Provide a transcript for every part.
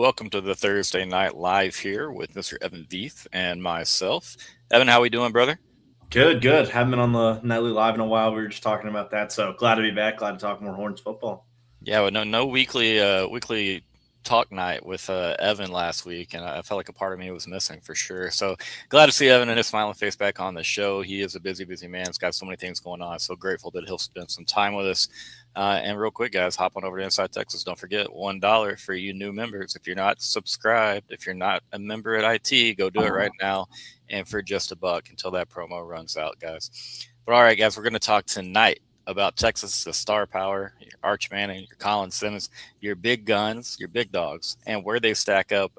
welcome to the Thursday Night Live here with Mr. Evan Veith and myself. Evan, how we doing, brother? Good, good. Haven't been on the nightly live in a while. We were just talking about that, so glad to be back. Glad to talk more Horns football. Yeah, well, no weekly talk night with Evan last week, and I felt like a part of me was missing for sure. So glad to see Evan and his smiling face back on the show. He is a busy man. He's got so many things going on. So grateful that he'll spend some time with us. And real quick, guys, hop on over to Inside Texas. Don't forget $1 for you new members. If you're not subscribed, if you're not a member at IT, go do it right now. And for just $1 until that promo runs out, guys. But all right, guys, we're going to talk tonight about Texas, the star power, your Arch Manning, your Colin Simmons, your big guns, your big dogs, and where they stack up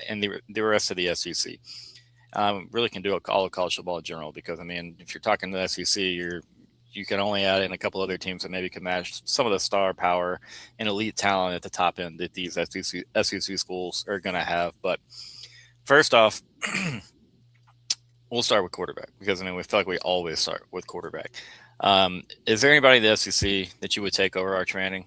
in the rest of the SEC. Really can do all of college football in general because, I mean, if you're talking to the SEC, you can only add in a couple other teams that maybe can match some of the star power and elite talent at the top end that these SEC schools are going to have. But first off, we'll start with quarterback because, I mean, we feel like we always start with quarterback. Is there anybody in the SEC that you would take over Arch Manning?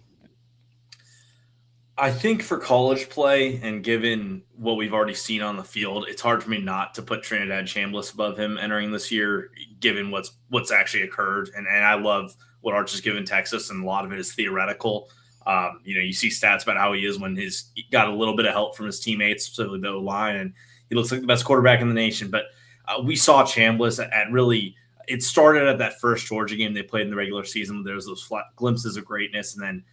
I think for college play and given what we've already seen on the field, it's hard for me not to put Trinidad Chambliss above him entering this year, given what's actually occurred. And I love what Arch has given Texas, and a lot of it is theoretical. You see stats about how he is when he got a little bit of help from his teammates, specifically the O-line, and he looks like the best quarterback in the nation. But we saw Chambliss at really – it started at that first Georgia game they played in the regular season. There was those flat glimpses of greatness, and then,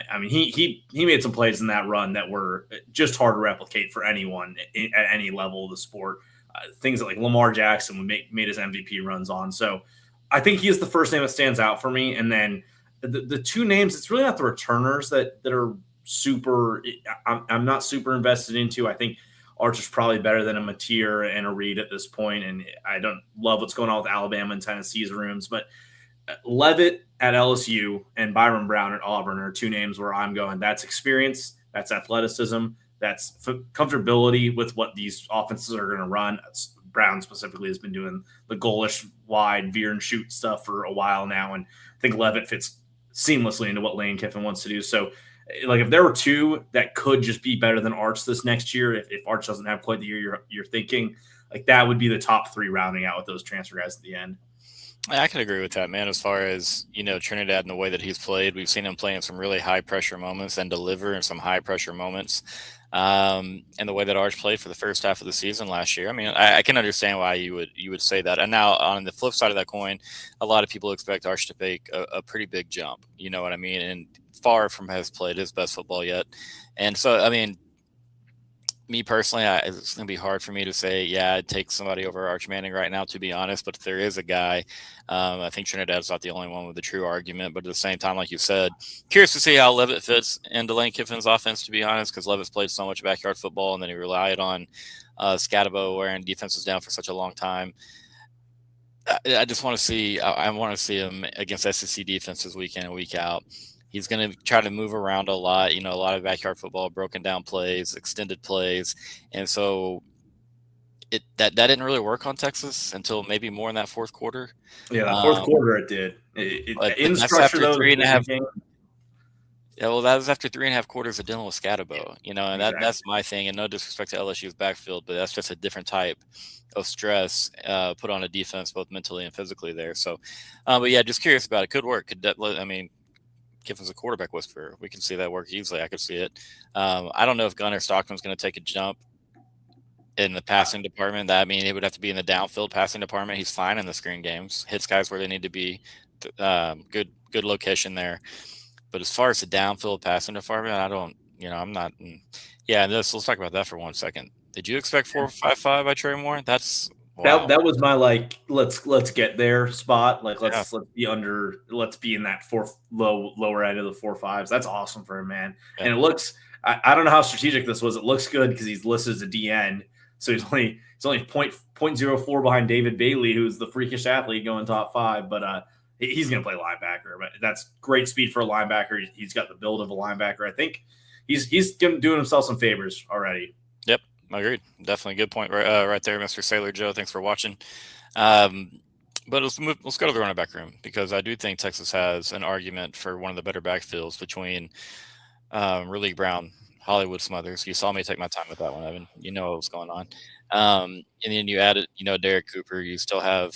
I mean, he made some plays in that run that were just hard to replicate for anyone at any level of the sport. Things that like Lamar Jackson made his MVP runs on. So I think he is the first name that stands out for me. And then the two names, it's really not the returners that are super. I'm not super invested into. I think Arch is probably better than a Mateer and a Reed at this point, and I don't love what's going on with Alabama and Tennessee's rooms, but Leavitt at LSU and Byron Brown at Auburn are two names where I'm going. That's experience, that's athleticism, that's comfortability with what these offenses are going to run. Brown specifically has been doing the goalish wide veer and shoot stuff for a while now, and I think Leavitt fits seamlessly into what Lane Kiffin wants to do. So, like, if there were two that could just be better than Arch this next year, if Arch doesn't have quite the year you're thinking, like, that would be the top three rounding out with those transfer guys at the end. I can agree with that, man. As far as, Trinidad and the way that he's played, we've seen him play in some really high pressure moments and deliver in some high pressure moments. And the way that Arch played for the first half of the season last year, I mean, I can understand why you would say that. And now on the flip side of that coin, a lot of people expect Arch to make a pretty big jump. You know what I mean? And far from has played his best football yet. And so, I mean, me personally, it's going to be hard for me to say, yeah, I'd take somebody over Arch Manning right now, to be honest. But if there is a guy, I think Trinidad's not the only one with a true argument. But at the same time, like you said, curious to see how Leavitt fits into Lane Kiffin's offense, to be honest, because Leavitt's played so much backyard football, and then he relied on Scatabo wearing defenses down for such a long time. I just want to see – I want to see him against SEC defenses week in and week out. He's going to try to move around a lot, a lot of backyard football, broken down plays, extended plays. And so that didn't really work on Texas until maybe more in that fourth quarter. Yeah, that fourth quarter it did. In structure, after 3.5. Yeah, well, that was after 3.5 quarters of dealing with Scatabo, and exactly. That's my thing. And no disrespect to LSU's backfield, but that's just a different type of stress put on a defense, both mentally and physically there. So, but yeah, just curious about it. Could work. Kiffin's a quarterback whisperer. We can see that work easily. I could see it. I don't know if Gunnar Stockton's going to take a jump in the passing department. It would have to be in the downfield passing department. He's fine in the screen games. Hits guys where they need to be. Good location there. But as far as the downfield passing department, I don't. I'm not. Yeah, let's talk about that for 1 second. Did you expect 4.55 by Trey Moore? That's. Wow. That was my let's get there spot. Like let's be in that lower end of the 4.5s. That's awesome for him, man. Yeah. And it looks I don't know how strategic this was. It looks good because he's listed as a DN, so he's only 0.04 behind David Bailey, who's the freakish athlete going top 5. But he's gonna play linebacker. But that's great speed for a linebacker. He's got the build of a linebacker. I think he's doing himself some favors already. Yep. Agreed. Definitely good point right there, Mr. Sailor Joe. Thanks for watching. But let's go to the running back room because I do think Texas has an argument for one of the better backfields between Raleigh Brown, Hollywood Smothers. You saw me take my time with that one, Evan. You know what was going on. And then you added, Derek Cooper. You still have,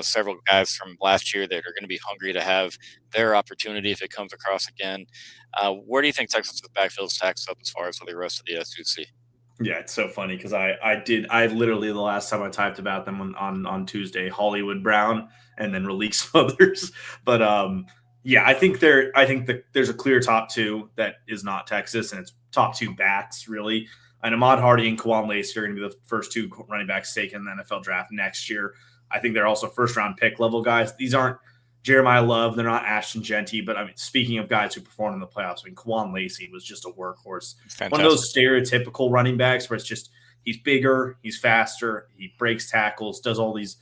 several guys from last year that are going to be hungry to have their opportunity if it comes across again. Where do you think Texas's backfield stacks up as far as for the rest of the SEC? Yeah, it's so funny because I literally the last time I typed about them on Tuesday, Hollywood Brown and then Release Smothers. But yeah, I think there's a clear top two that is not Texas, and it's top two backs really. And Ahmad Hardy and Kawan Lacey are going to be the first two running backs taken in the NFL draft next year. I think they're also first round pick level guys. These aren't Jeremiah Love, they're not Ashton Genty, but I mean, speaking of guys who performed in the playoffs, I mean, Kawan Lacey was just a workhorse. Fantastic. One of those stereotypical running backs where it's just he's bigger, he's faster, he breaks tackles, does all these,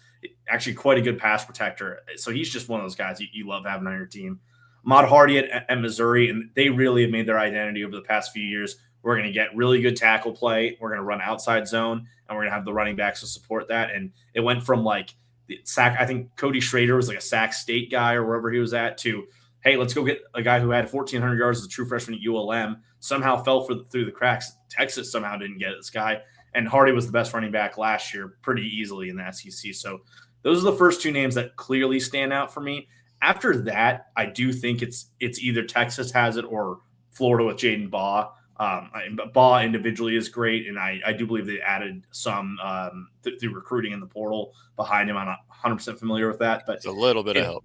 actually quite a good pass protector. So he's just one of those guys you love having on your team. Ahmad Hardy at Missouri, and they really have made their identity over the past few years. We're going to get really good tackle play. We're going to run outside zone, and we're going to have the running backs to support that. And it went from like the sack. I think Cody Schrader was like a Sac State guy or wherever he was at to, hey, let's go get a guy who had 1,400 yards as a true freshman at ULM, somehow fell through the cracks. Texas somehow didn't get this guy. And Hardy was the best running back last year pretty easily in the SEC. So those are the first two names that clearly stand out for me. After that, I do think it's either Texas has it or Florida with Jaden Baugh. Baugh individually is great, and I do believe they added some through recruiting in the portal behind him. I'm not 100% familiar with that, but it's a little bit of help.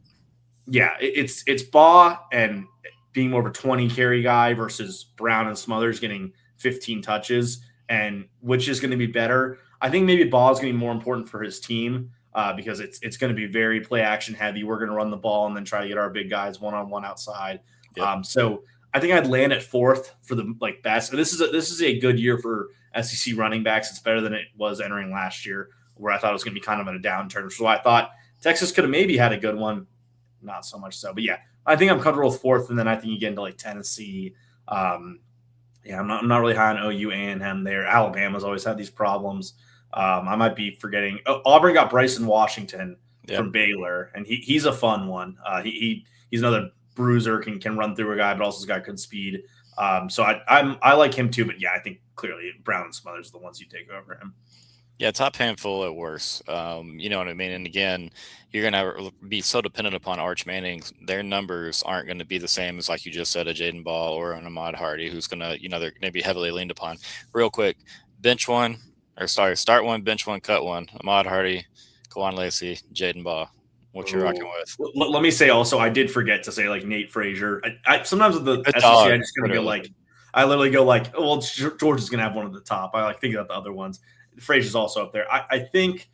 Yeah, it's Baugh and being more of a 20 carry guy versus Brown and Smothers getting 15 touches, and which is going to be better. I think maybe Baugh is going to be more important for his team because it's going to be very play action heavy. We're going to run the ball and then try to get our big guys one-on-one outside. Yep. So I think I'd land at fourth for the best. And this is a good year for SEC running backs. It's better than it was entering last year, where I thought it was going to be kind of in a downturn. So I thought Texas could have maybe had a good one, not so much so. But yeah, I think I'm comfortable with fourth, and then I think you get into like Tennessee. I'm not really high on OU A&M there. Alabama's always had these problems. I might be forgetting. Auburn got Bryson Washington from Baylor, and he's a fun one. He's another bruiser, can run through a guy, but also has got good speed. So I like him too. But yeah, I think clearly Brown and Smothers are the ones you take over him. Yeah, top handful at worst. You know what I mean? And again, you're going to be so dependent upon Arch Manning. Their numbers aren't going to be the same as, like you just said, a Jaden Ball or an Ahmad Hardy, who's going to, they're going to be heavily leaned upon. Real quick, start one, bench one, cut one. Ahmad Hardy, Kawan Lacey, Jaden Ball. What you're rocking with? Let me say also, I did forget to say like Nate Frazier. I sometimes with the SEC, I just going to go like, I literally go like, oh, well, George is going to have one at the top. I like think about the other ones. Frazier's also up there. I think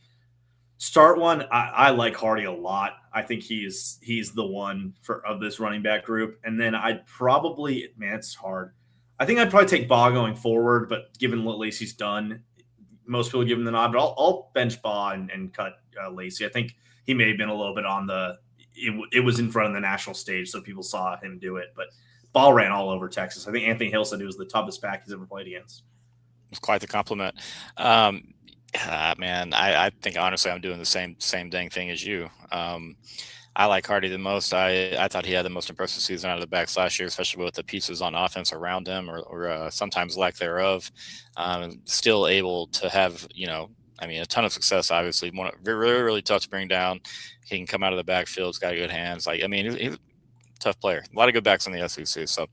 start one. I like Hardy a lot. I think he's the one of this running back group. And then I'd probably, it's hard. I think I'd probably take Baugh going forward, but given what Lacey's done, most people give him the nod. But I'll bench Baugh and cut Lacey. I think he may have been a little bit on it was in front of the national stage, so people saw him do it. But Baugh ran all over Texas. I think Anthony Hill said he was the toughest back he's ever played against. It's quite the compliment. Man, I think honestly I'm doing the same dang thing as you. I like Hardy the most. I thought he had the most impressive season out of the backs last year, especially with the pieces on offense around him or sometimes lack thereof. Still able to have, a ton of success, obviously. Really, really tough to bring down. He can come out of the backfield. He's got good hands. He's a tough player. A lot of good backs in the SEC. So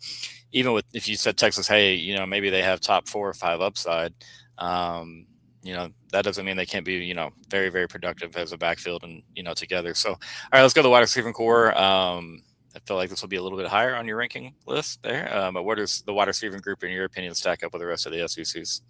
even if you said Texas, hey, maybe they have top 4 or 5 upside, that doesn't mean they can't be, very, very productive as a backfield and, together. So, all right, let's go to the wide receiving core. I feel like this will be a little bit higher on your ranking list there. But where does the wide receiving group, in your opinion, stack up with the rest of the SECs?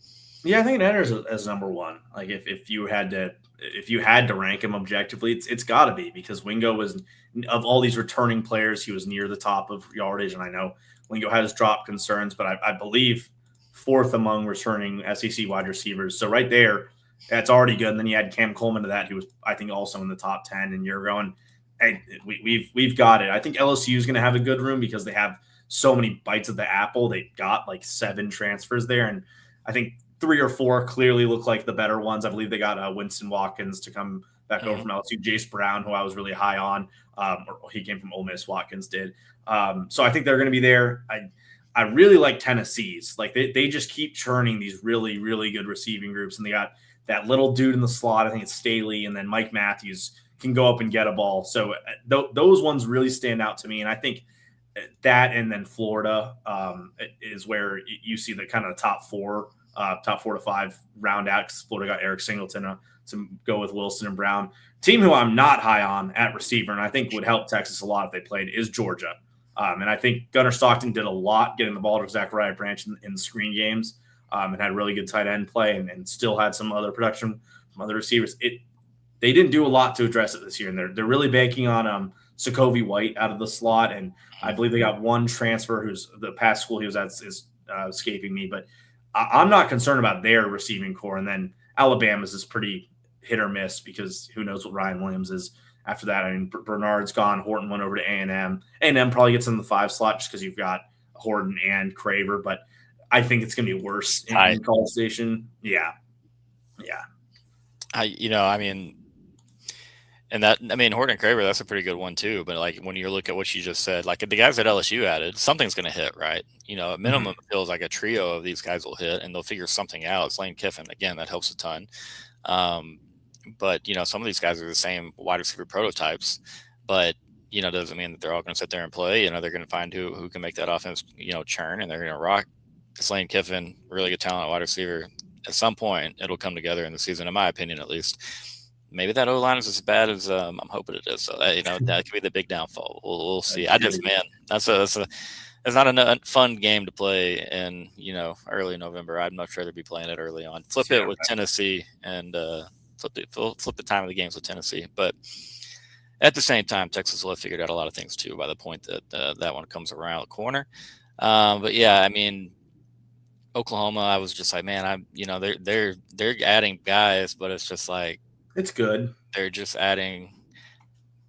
Yeah, I think it enters as number one. Like if you had to rank him objectively, it's got to be, because Wingo was, of all these returning players, he was near the top of yardage. And I know Wingo had his drop concerns, but I believe 4th among returning SEC wide receivers. So right there, that's already good. And then you add Cam Coleman to that, who was, I think, also in the top 10. And you're going, hey, we've got it. I think LSU is going to have a good room because they have so many bites of the apple. They got like 7 transfers there, and I think 3 or 4 clearly look like the better ones. I believe they got Winston Watkins to come back over from LSU. Jace Brown, who I was really high on, he came from Ole Miss. Watkins did. So I think they're going to be there. I really like Tennessee's. Like they just keep churning these really, really good receiving groups. And they got that little dude in the slot. I think it's Staley. And then Mike Matthews can go up and get a ball. So those ones really stand out to me. And I think that, and then Florida is where you see the kind of top 4 to 5 round out, because Florida got Eric Singleton to go with Wilson and Brown. Team who I'm not high on at receiver, and I think would help Texas a lot if they played, is Georgia. And I think Gunnar Stockton did a lot getting the ball to Zachariah Branch in the screen games, and had really good tight end play, and still had some other production from other receivers. They didn't do a lot to address it this year, and they're really banking on Sokovie White out of the slot, and I believe they got one transfer who's the past school he was at is escaping me, but I'm not concerned about their receiving core. And then Alabama's is pretty hit or miss, because who knows what Ryan Williams is after that. I mean, Bernard's gone. Horton went over to A&M. A&M probably gets in the 5 slot just because you've got Horton and Craver, but I think it's going to be worse in College Station. Yeah. Horton and Craver, that's a pretty good one too. But like when you look at what you just said, like the guys that LSU added, something's going to hit, right? At minimum, it feels like a trio of these guys will hit, and they'll figure something out. It's Lane Kiffin again, that helps a ton. But some of these guys are the same wide receiver prototypes, but doesn't mean that they're all going to sit there and play. They're going to find who can make that offense churn, and they're going to rock. It's Lane Kiffin, really good talent wide receiver. At some point, it'll come together in the season, in my opinion, at least. Maybe that O-line is as bad as I'm hoping it is. So that could be the big downfall. We'll see. That's not a fun game to play in early November. I'd much rather be playing it early on. Flip it with Tennessee, and flip the time of the games with Tennessee. But at the same time, Texas will have figured out a lot of things too by the point that that one comes around the corner. But yeah, I mean, Oklahoma, I was just like, man, they're adding guys, but it's just like, it's good. They're just adding.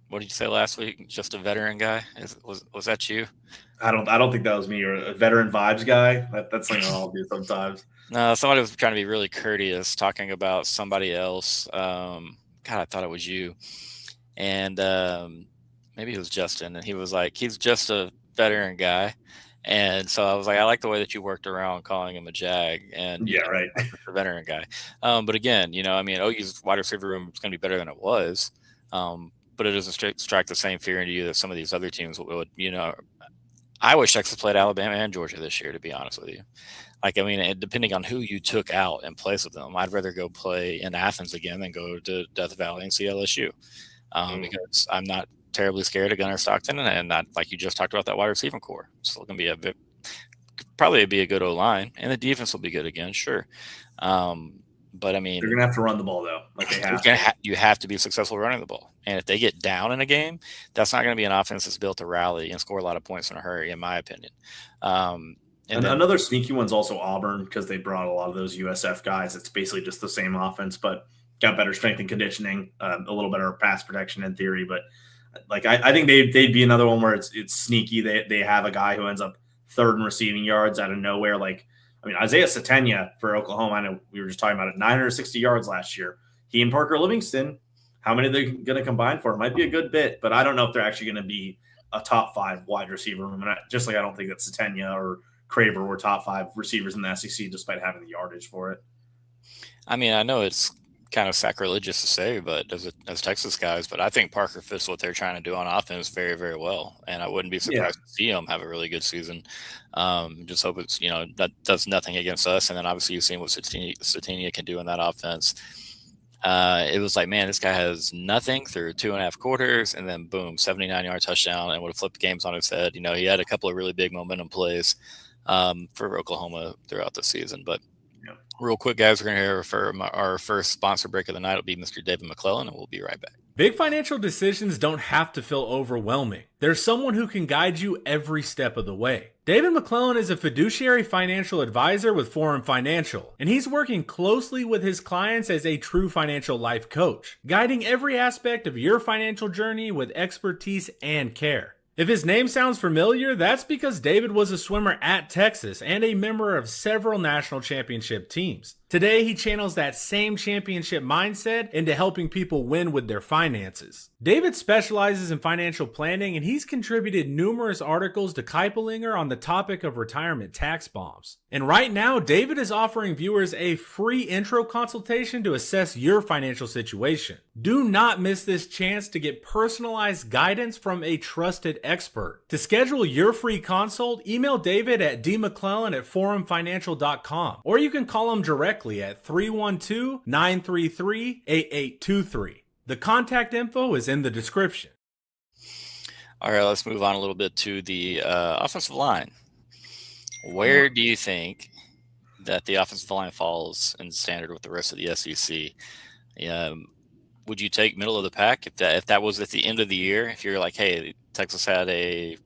What did you say last week? Just a veteran guy? Was that you? I don't think that was me. Or a veteran vibes guy. That's something I'll do sometimes. No, somebody was trying to be really courteous, talking about somebody else. God, I thought it was you, and maybe it was Justin, and he was like, he's just a veteran guy. And so I was like, I like the way that you worked around calling him a jag, and right, a veteran guy. But again, OU's wide receiver room is going to be better than it was, but it doesn't strike the same fear into you that some of these other teams would. I wish Texas played Alabama and Georgia this year, to be honest with you. Depending on who you took out in place of them, I'd rather go play in Athens again than go to Death Valley and see LSU, because I'm not terribly scared of Gunnar Stockton, and not like you just talked about that wide receiving core. It's still going to be probably be a good O-line, and the defense will be good again, sure. But I mean, you're going to have to run the ball though. Like they have. You have to be successful running the ball, and if they get down in a game, that's not going to be an offense that's built to rally and score a lot of points in a hurry, in my opinion. And another sneaky one's also Auburn, because they brought a lot of those USF guys. It's basically just the same offense, but got better strength and conditioning, a little better pass protection in theory, but. Like I think they'd be another one where it's sneaky. They have a guy who ends up 3rd in receiving yards out of nowhere. Isaiah Satenia for Oklahoma, I know we were just talking about it, 960 yards last year. He and Parker Livingston, how many they're going to combine for? It might be a good bit, but I don't know if they're actually going to be a top 5 wide receiver. I don't think that Satenia or Craver were top 5 receivers in the SEC, despite having the yardage for it. I know it's kind of sacrilegious to say, but as Texas guys, but I think Parker fits what they're trying to do on offense very, very well, and I wouldn't be surprised to see him have a really good season. Just hope it's that does nothing against us, and then obviously you've seen what Satenia can do in that offense. It was like, man, this guy has nothing through 2.5 quarters, and then boom, 79-yard touchdown, and would have flipped games on his head. He had a couple of really big momentum plays for Oklahoma throughout the season, but. Real quick, guys, we're going to hear from our first sponsor break of the night. It'll be Mr. David McClellan, and we'll be right back. Big financial decisions don't have to feel overwhelming. There's someone who can guide you every step of the way. David McClellan is a fiduciary financial advisor with Forum Financial, and he's working closely with his clients as a true financial life coach, guiding every aspect of your financial journey with expertise and care. If his name sounds familiar, that's because David was a swimmer at Texas and a member of several national championship teams. Today, he channels that same championship mindset into helping people win with their finances. David specializes in financial planning, and he's contributed numerous articles to Kiplinger on the topic of retirement tax bombs. And right now, David is offering viewers a free intro consultation to assess your financial situation. Do not miss this chance to get personalized guidance from a trusted expert. To schedule your free consult, email David at dmcclellan@forumfinancial.com, or you can call him directly at 312-933-8823. The contact info is in the description. All right, let's move on a little bit to the offensive line. Where do you think that the offensive line falls in standard with the rest of the SEC? Would you take middle of the pack if that was at the end of the year? If you're like, hey, Texas had a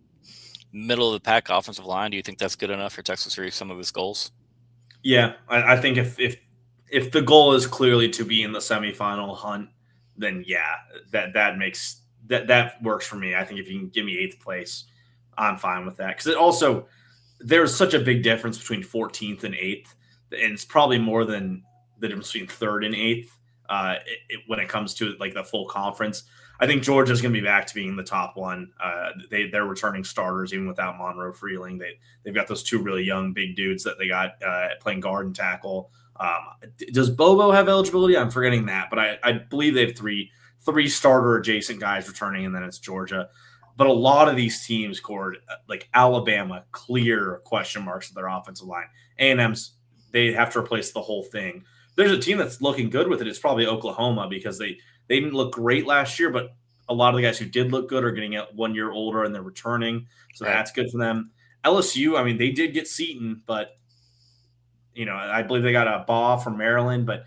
middle of the pack offensive line, do you think that's good enough for Texas to reach some of its goals? Yeah, I think if the goal is clearly to be in the semifinal hunt, then yeah, that makes that works for me. I think if you can give me 8th place, I'm fine with that, because it also, there's such a big difference between 14th and 8th, and it's probably more than the difference between 3rd and 8th when it comes to like the full conference. I think Georgia's going to be back to being the top one. They're returning starters even without Monroe Freeling. They've got those 2 really young big dudes that they got playing guard and tackle. Does Bobo have eligibility? I'm forgetting that, but I believe they have three starter adjacent guys returning, and then it's Georgia. But a lot of these teams, Cord, like Alabama, clear question marks at their offensive line. A&M's, they have to replace the whole thing. There's a team that's looking good with it. It's probably Oklahoma, because they didn't look great last year, but a lot of the guys who did look good are getting 1 year older and they're returning. So That's good for them. LSU, I mean, they did get Seton, but I believe they got a Baugh from Maryland, but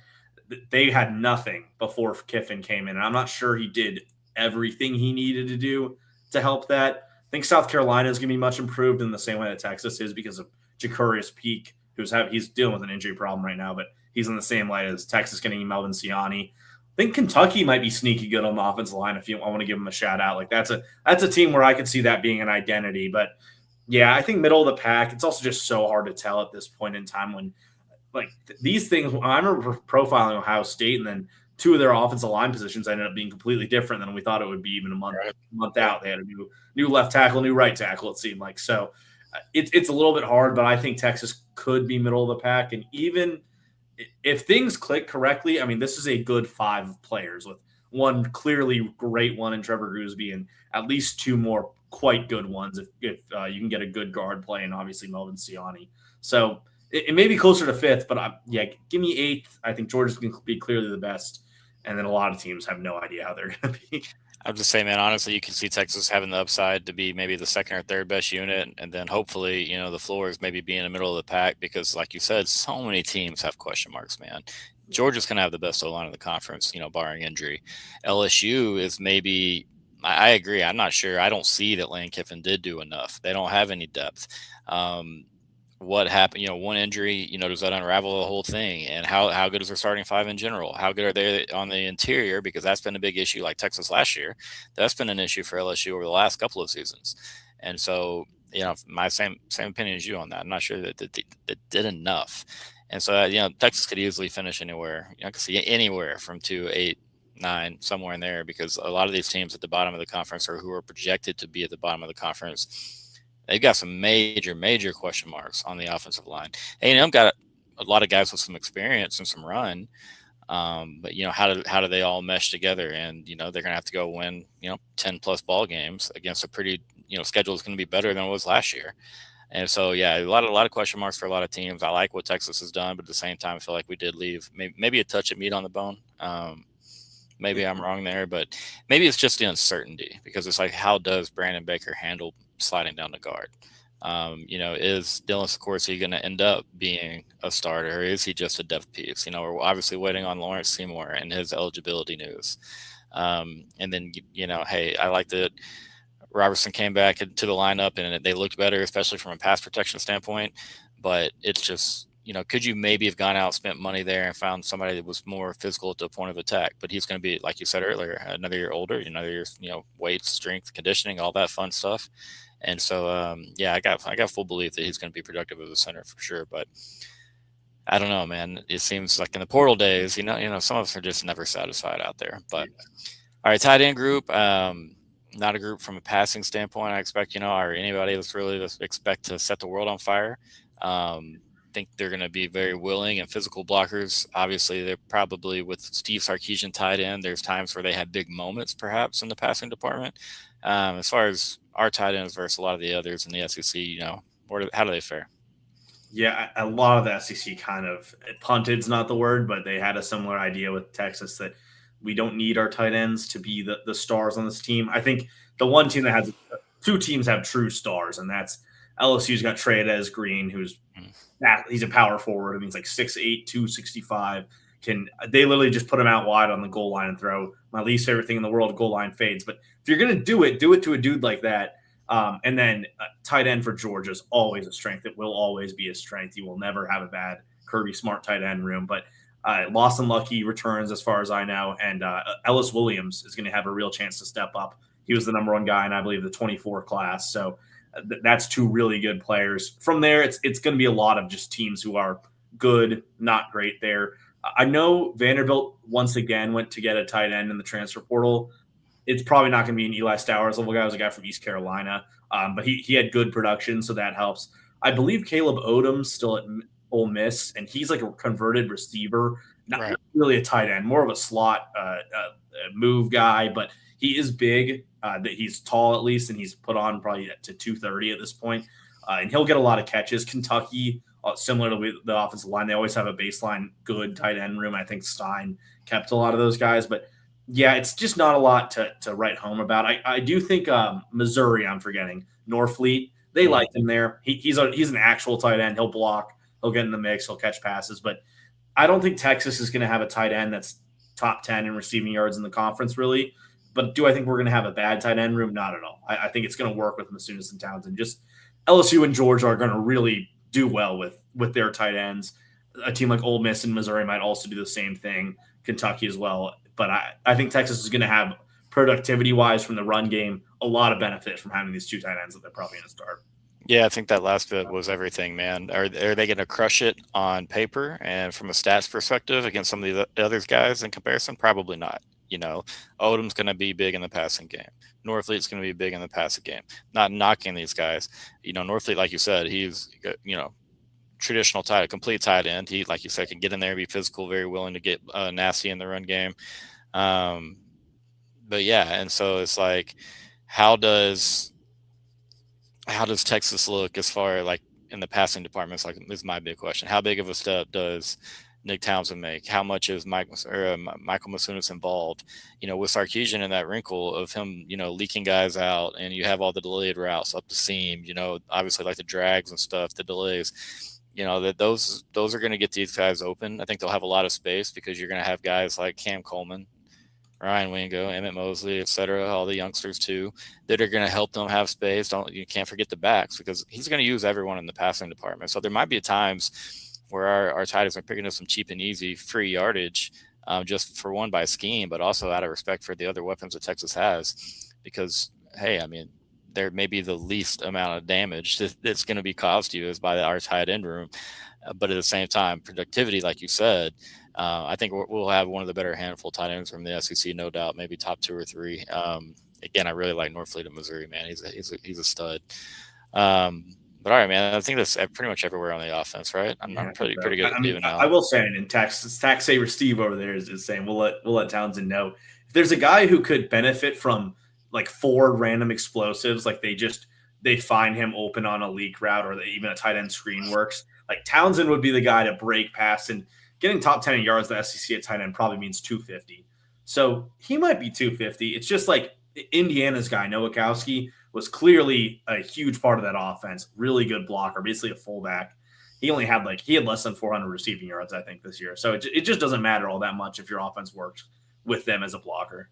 they had nothing before Kiffin came in. And I'm not sure he did everything he needed to do to help that. I think South Carolina is going to be much improved in the same way that Texas is, because of Jacarius Peak, he's dealing with an injury problem right now, but he's in the same light as Texas getting Melvin Siani. I think Kentucky might be sneaky good on the offensive line. I want to give them a shout out. Like that's a team where I could see that being an identity. But yeah, I think middle of the pack. It's also just so hard to tell at this point in time when these things. I remember profiling Ohio State, and then 2 of their offensive line positions ended up being completely different than we thought it would be even a month out. They had a new left tackle, new right tackle, it seemed like. So it's a little bit hard, but I think Texas could be middle of the pack. And even if things click correctly, I mean, this is a good 5 players, with one clearly great one in Trevor Gooseby and at least 2 more quite good ones if you can get a good guard play, and obviously Melvin Siani. So it may be closer to 5th, but give me 8th. I think Georgia's going to be clearly the best, and then a lot of teams have no idea how they're going to be. I would just say, man, honestly, you can see Texas having the upside to be maybe the 2nd or 3rd best unit, and then hopefully, the floor is maybe being in the middle of the pack, because, like you said, so many teams have question marks, man. Georgia's going to have the best O-line in the conference, barring injury. LSU is maybe – I agree. I'm not sure. I don't see that Lane Kiffin did do enough. They don't have any depth. What happened, one injury, does that unravel the whole thing? And how good is their starting 5 in general? How good are they on the interior? Because that's been a big issue, like Texas last year. That's been an issue for LSU over the last couple of seasons. And so, my same opinion as you on that. I'm not sure that it did enough. And so, Texas could easily finish anywhere. I could see anywhere from 2, 8, 9, somewhere in there, because a lot of these teams at the bottom of the conference, or who are projected to be at the bottom of the conference, they've got some major question marks on the offensive line. A&M got a lot of guys with some experience and some run, but how do they all mesh together? And they're going to have to go win 10 plus ball games against a pretty schedule is going to be better than it was last year. And so a lot of question marks for a lot of teams. I like what Texas has done, but at the same time, I feel like we did leave maybe a touch of meat on the bone. Maybe I'm wrong there, but maybe it's just the uncertainty, because it's like, how does Brandon Baker handle sliding down the guard? Is Dylan Sikorsky going to end up being a starter, or is he just a depth piece? We're obviously waiting on Lawrence Seymour and his eligibility news. And then, hey, I like that Robertson came back to the lineup and they looked better, especially from a pass protection standpoint. But it's just, could you maybe have gone out, spent money there, and found somebody that was more physical at the point of attack? But he's going to be, like you said earlier, another year older, another year, weight, strength, conditioning, all that fun stuff. And so, I got full belief that he's going to be productive as a center for sure. But I don't know, man. It seems like in the portal days, some of us are just never satisfied out there. But all right, tight end group. Not a group from a passing standpoint. I expect, or anybody that's really expect to set the world on fire. Think they're going to be very willing and physical blockers. Obviously, they're probably with Steve Sarkisian tight end. There's times where they had big moments, perhaps, in the passing department. As far as our tight ends versus a lot of the others in the SEC, how do they fare? Yeah, a lot of the SEC kind of punted's not the word, but they had a similar idea with Texas that we don't need our tight ends to be the stars on this team. I think the one team that has two teams have true stars, and that's LSU's got Treyarch Green, he's a power forward. I mean, he's like 6'8", 265. They literally just put him out wide on the goal line and throw. My least favorite thing in the world, goal line fades. But if you're going to do it to a dude like that. And then tight end for Georgia is always a strength. It will always be a strength. You will never have a bad Kirby Smart tight end room. But Lawson Lucky returns as far as I know. And Ellis Williams is going to have a real chance to step up. He was the number one guy in, I believe, the 24 class. So that's two really good players. From there, it's going to be a lot of just teams who are good, not great there. I know Vanderbilt once again went to get a tight end in the transfer portal. It's probably not going to be an Eli Stowers level guy. It was a guy from East Carolina, but he had good production, so that helps. I believe Caleb Odom's still at Ole Miss, and he's like a converted receiver, not really a tight end, more of a slot move guy, but he is big. That he's tall at least, and he's put on probably to 230 at this point, and he'll get a lot of catches. Kentucky, similar to the offensive line, they always have a baseline good tight end room. I think Stein kept a lot of those guys, but yeah, it's just not a lot to write home about. I do think Missouri, I'm forgetting, Norfleet, they like him there. He's an actual tight end. He'll block. He'll get in the mix. He'll catch passes. But I don't think Texas is going to have a tight end that's top 10 in receiving yards in the conference, really. But do I think we're going to have a bad tight end room? Not at all. I think it's going to work with Masunis and Townsend. Just LSU and Georgia are going to really do well with their tight ends. A team like Ole Miss and Missouri might also do the same thing. Kentucky as well. But I think Texas is going to have, productivity-wise from the run game, a lot of benefit from having these two tight ends that they're probably going to start. Yeah, I think that last bit was everything, man. Are they going to crush it on paper and from a stats perspective against some of the other guys in comparison? Probably not. Odom's going to be big in the passing game. Norfleet's going to be big in the passing game. Not knocking these guys. Norfleet, like you said, he's, traditional complete tight end. He, like you said, can get in there, be physical, very willing to get nasty in the run game. But yeah, and so it's like, how does Texas look as far like in the passing department? It's like, this is my big question. How big of a step does Nick Townsend make? How much is Michael Masunis involved? With Sarkisian in that wrinkle of him, leaking guys out, and you have all the delayed routes up the seam. Obviously like the drags and stuff, the delays. That those are going to get these guys open. I think they'll have a lot of space because you're going to have guys like Cam Coleman, Ryan Wingo, Emmett Mosley, et cetera, all the youngsters too, that are going to help them have space. You can't forget the backs because he's going to use everyone in the passing department. So there might be times where our tight ends are picking up some cheap and easy free yardage, just for one by scheme, but also out of respect for the other weapons that Texas has. Because, hey, I mean, there may be the least amount of damage that's going to be caused to you is by our tight end room. But at the same time, productivity, like you said, I think we'll have one of the better handful of tight ends from the SEC, no doubt, maybe top 2 or 3. Again, I really like Norfleet of Missouri, man. He's a stud. But all right, man, I think that's pretty much everywhere on the offense, right? I'm pretty good at doing now. I will say, in Texas, tax saver Steve over there is saying we'll let Townsend know if there's a guy who could benefit from like 4 random explosives, like they find him open on a leak route or even a tight end screen works. Like Townsend would be the guy to break past, and getting top 10 in yards the SEC at tight end probably means 250. So he might be 250. It's just like Indiana's guy, Nowakowski, was clearly a huge part of that offense. Really good blocker, basically a fullback. He had less than 400 receiving yards, I think, this year. So it just doesn't matter all that much if your offense works with them as a blocker.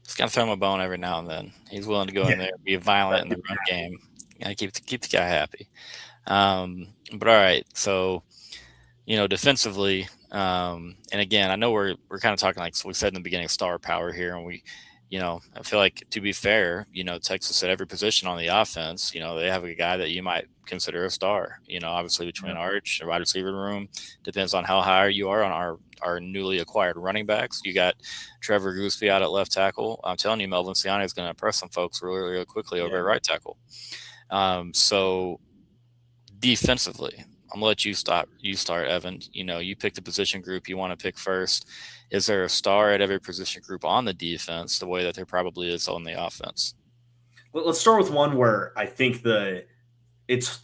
Just gotta throw him a bone every now and then. He's willing to go in there, be violent in the run game. Gotta keep the guy happy. But all right, so defensively, and again, I know we're kind of talking like we said in the beginning, star power here, and we, I feel like, to be fair, Texas at every position on the offense, they have a guy that you might consider a star. Obviously between Arch, the wide receiver room, depends on how high you are on our newly acquired running backs. You got Trevor Gooseby out at left tackle. I'm telling you, Melvin Siani is going to impress some folks really, really quickly over at right tackle. So defensively, I'm gonna let you start, Evan. You pick the position group you want to pick first. Is there a star at every position group on the defense, the way that there probably is on the offense? Well, let's start with one where I think it's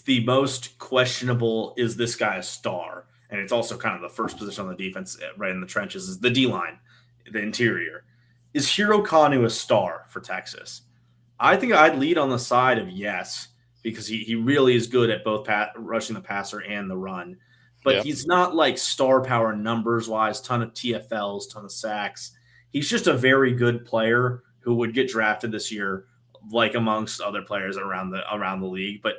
the most questionable. Is this guy a star? And it's also kind of the first position on the defense, right in the trenches, is the D line, the interior. Is Hero Kanu a star for Texas? I think I'd lead on the side of yes, because he really is good at both rushing the passer and the run. But he's not like star power numbers wise, ton of TFLs, ton of sacks. He's just a very good player who would get drafted this year, like amongst other players around the league. But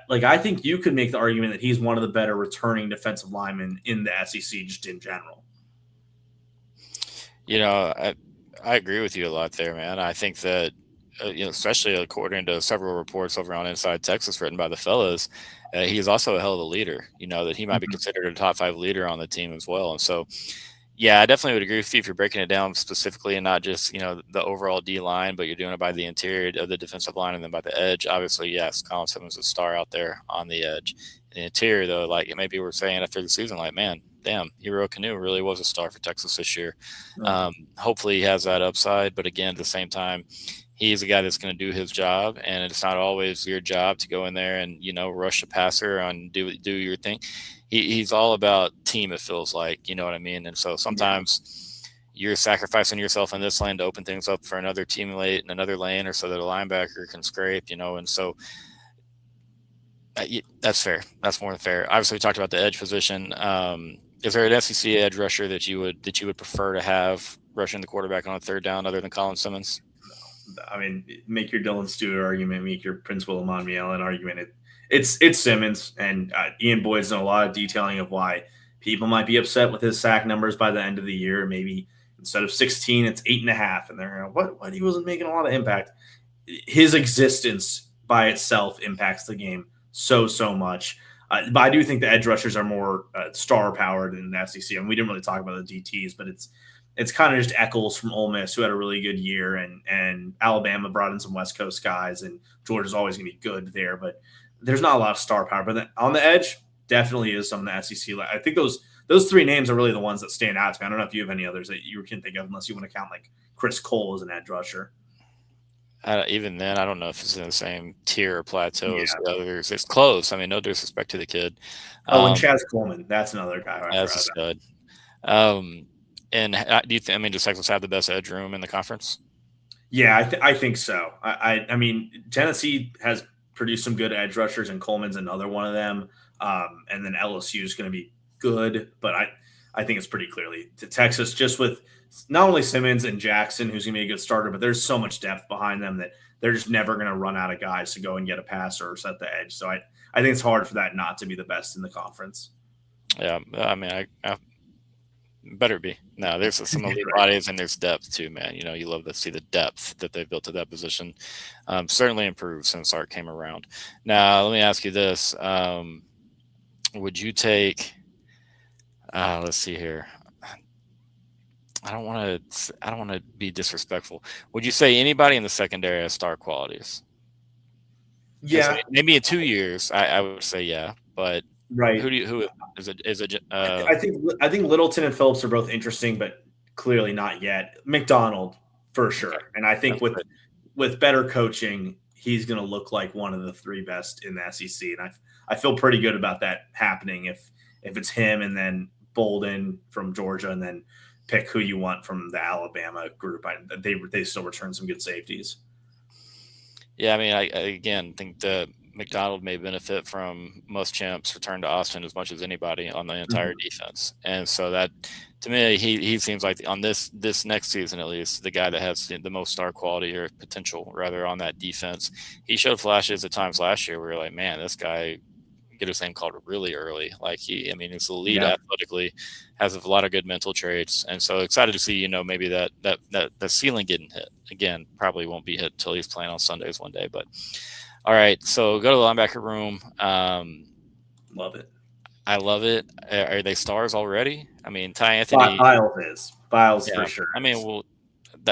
like, I think you could make the argument that he's one of the better returning defensive linemen in the SEC just in general. I agree with you a lot there, man. I think that, especially according to several reports over on Inside Texas written by the fellas, he's also a hell of a leader, that he might be considered a top 5 leader on the team as well. And so, yeah, I definitely would agree with you if you're breaking it down specifically and not just, the overall D line, but you're doing it by the interior of the defensive line and then by the edge. Obviously, yes, Colin Simmons is a star out there on the edge. In the interior, though, like maybe we're saying after the season, like, man, damn, Hero Kanu really was a star for Texas this year. Hopefully he has that upside. But again, at the same time, he's a guy that's going to do his job, and it's not always your job to go in there and, rush the passer and do your thing. He's all about team, it feels like, you know what I mean? And so sometimes you're sacrificing yourself in this lane to open things up for another teammate in another lane, or so that a linebacker can scrape, and so that's fair. That's more than fair. Obviously, we talked about the edge position. Is there an SEC edge rusher that you would prefer to have rushing the quarterback on a third down other than Colin Simmons? I mean, make your Dylan Stewart argument, make your Prince Willem Allen argument. It's Simmons, and Ian Boyd's done a lot of detailing of why people might be upset with his sack numbers by the end of the year. Maybe instead of 16, it's 8.5, and they're what he wasn't making a lot of impact. His existence by itself impacts the game so much. But I do think the edge rushers are more star powered in the SEC. And we didn't really talk about the DTs, but it's kind of just Eccles from Ole Miss, who had a really good year, and Alabama brought in some West Coast guys, and Georgia's always going to be good there. But there's not a lot of star power. But on the edge, definitely is some of the SEC. I think those 3 names are really the ones that stand out to me. I don't know if you have any others that you can think of, unless you want to count like Chris Cole as an edge rusher. Even then, I don't know if it's in the same tier or plateau as the others. It's close. I mean, no disrespect to the kid. And Chaz Coleman, that's another guy. That's a stud. And do you think? I mean, does Texas have the best edge room in the conference? Yeah, I think so. I mean, Tennessee has produced some good edge rushers, and Coleman's another one of them. And then LSU is going to be good, but I think it's pretty clearly to Texas, just with not only Simmons and Jackson, who's going to be a good starter, but there's so much depth behind them that they're just never going to run out of guys to go and get a passer or set the edge. So I think it's hard for that not to be the best in the conference. Yeah, I mean, I better be. No, there's some elite bodies, and there's depth too, man. You love to see the depth that they've built to that position. Certainly improved since Art came around. Now, let me ask you this. Would you take let's see here. I don't want to be disrespectful. Would you say anybody in the secondary has star qualities? Yeah, maybe in 2 years, I would say yeah, but right. Who is it? I think Littleton and Phillips are both interesting, but clearly not yet. McDonald for sure, and I think with better coaching, he's going to look like one of the 3 best in the SEC, and I feel pretty good about that happening if it's him and then Bolden from Georgia, and then pick who you want from the Alabama group. They still return some good safeties. Yeah, I mean, I again think that McDonald may benefit from Muschamp's return to Austin as much as anybody on the entire defense. And so that, to me, he seems like on this next season, at least, the guy that has the most star quality or potential rather on that defense. He showed flashes at times last year where you're like, man, this guy get his name called really early. Like he's elite athletically, has a lot of good mental traits, and so excited to see maybe that the ceiling getting hit again. Probably won't be hit until he's playing on Sundays one day. But all right, so go to the linebacker room. Love it. I love it. Are they stars already? I mean, Ty Anthony. Biles for sure. I mean, well,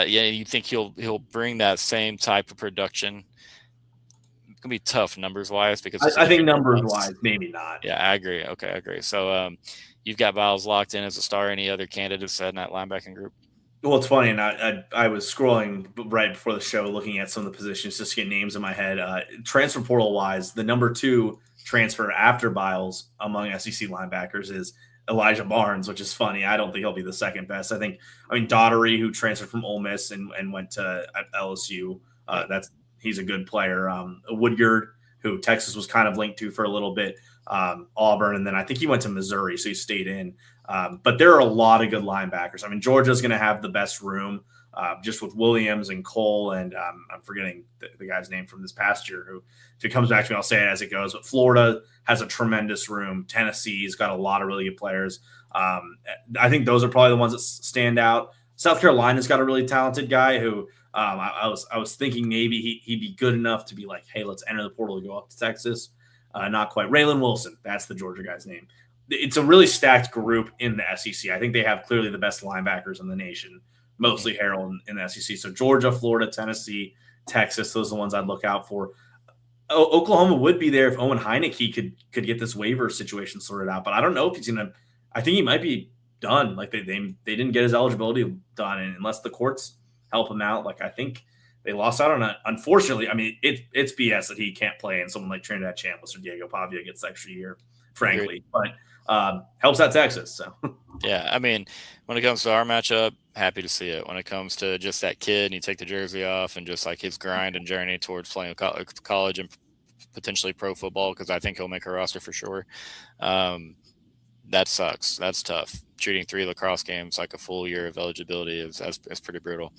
you think he'll bring that same type of production? It's gonna be tough numbers wise because I think numbers wise, maybe not. Yeah, I agree. Okay, I agree. So you've got Biles locked in as a star. Any other candidates in that linebacking group? Well, it's funny, and I was scrolling right before the show, looking at some of the positions just to get names in my head. Transfer portal wise, the number 2 transfer after Biles among SEC linebackers is Elijah Barnes, which is funny. I don't think he'll be the second best. I mean, Daughtery, who transferred from Ole Miss and went to LSU, he's a good player. Woodyard, who Texas was kind of linked to for a little bit, Auburn, and then I think he went to Missouri, so he stayed in. But there are a lot of good linebackers. I mean, Georgia's going to have the best room just with Williams and Cole, and I'm forgetting the guy's name from this past year, who, if it comes back to me, I'll say it as it goes. But Florida has a tremendous room. Tennessee's got a lot of really good players. I think those are probably the ones that stand out. South Carolina's got a really talented guy who I was thinking maybe he'd be good enough to be like, hey, let's enter the portal to go up to Texas. Not quite. Raylan Wilson, that's the Georgia guy's name. It's a really stacked group in the SEC. I think they have clearly the best linebackers in the nation, mostly Harold in the SEC. So Georgia, Florida, Tennessee, Texas, those are the ones I'd look out for. Oklahoma would be there if Owen Heineke could get this waiver situation sorted out, but I don't know if he's going to. I think he might be done. Like they didn't get his eligibility done, and unless the courts help him out, like I think they lost out on it. Unfortunately, I mean it's BS that he can't play, and someone like Trinidad Chambliss or Diego Pavia gets the extra year, frankly. Agreed. But helps out Texas. So yeah, I mean, when it comes to our matchup, happy to see it. When it comes to just that kid and you take the jersey off and just like his grind and journey towards playing college and potentially pro football, because I think he'll make a roster for sure. That sucks. That's tough. Shooting 3 lacrosse games like a full year of eligibility is pretty brutal.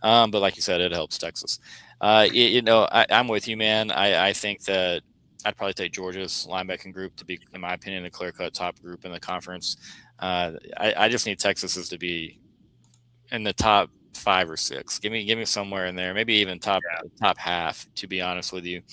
But like you said, it helps Texas. I'm with you, man. I think that I'd probably take Georgia's linebacking group to be, in my opinion, the clear-cut top group in the conference. I just need Texas's to be in the top 5 or 6. Give me somewhere in there, maybe even top half, to be honest with you.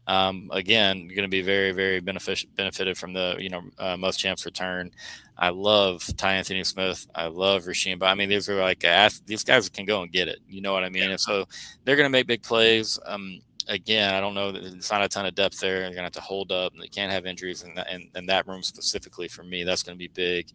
Again, you're going to be very, very benefited from the most champs return. I love Ty Anthony Smith. I love Rasheem. But I mean, these are like these guys can go and get it. You know what I mean? Yeah. And so they're going to make big plays. Again, I don't know. It's not a ton of depth there. You're going to have to hold up, and they can't have injuries in that room specifically for me. That's going to be big.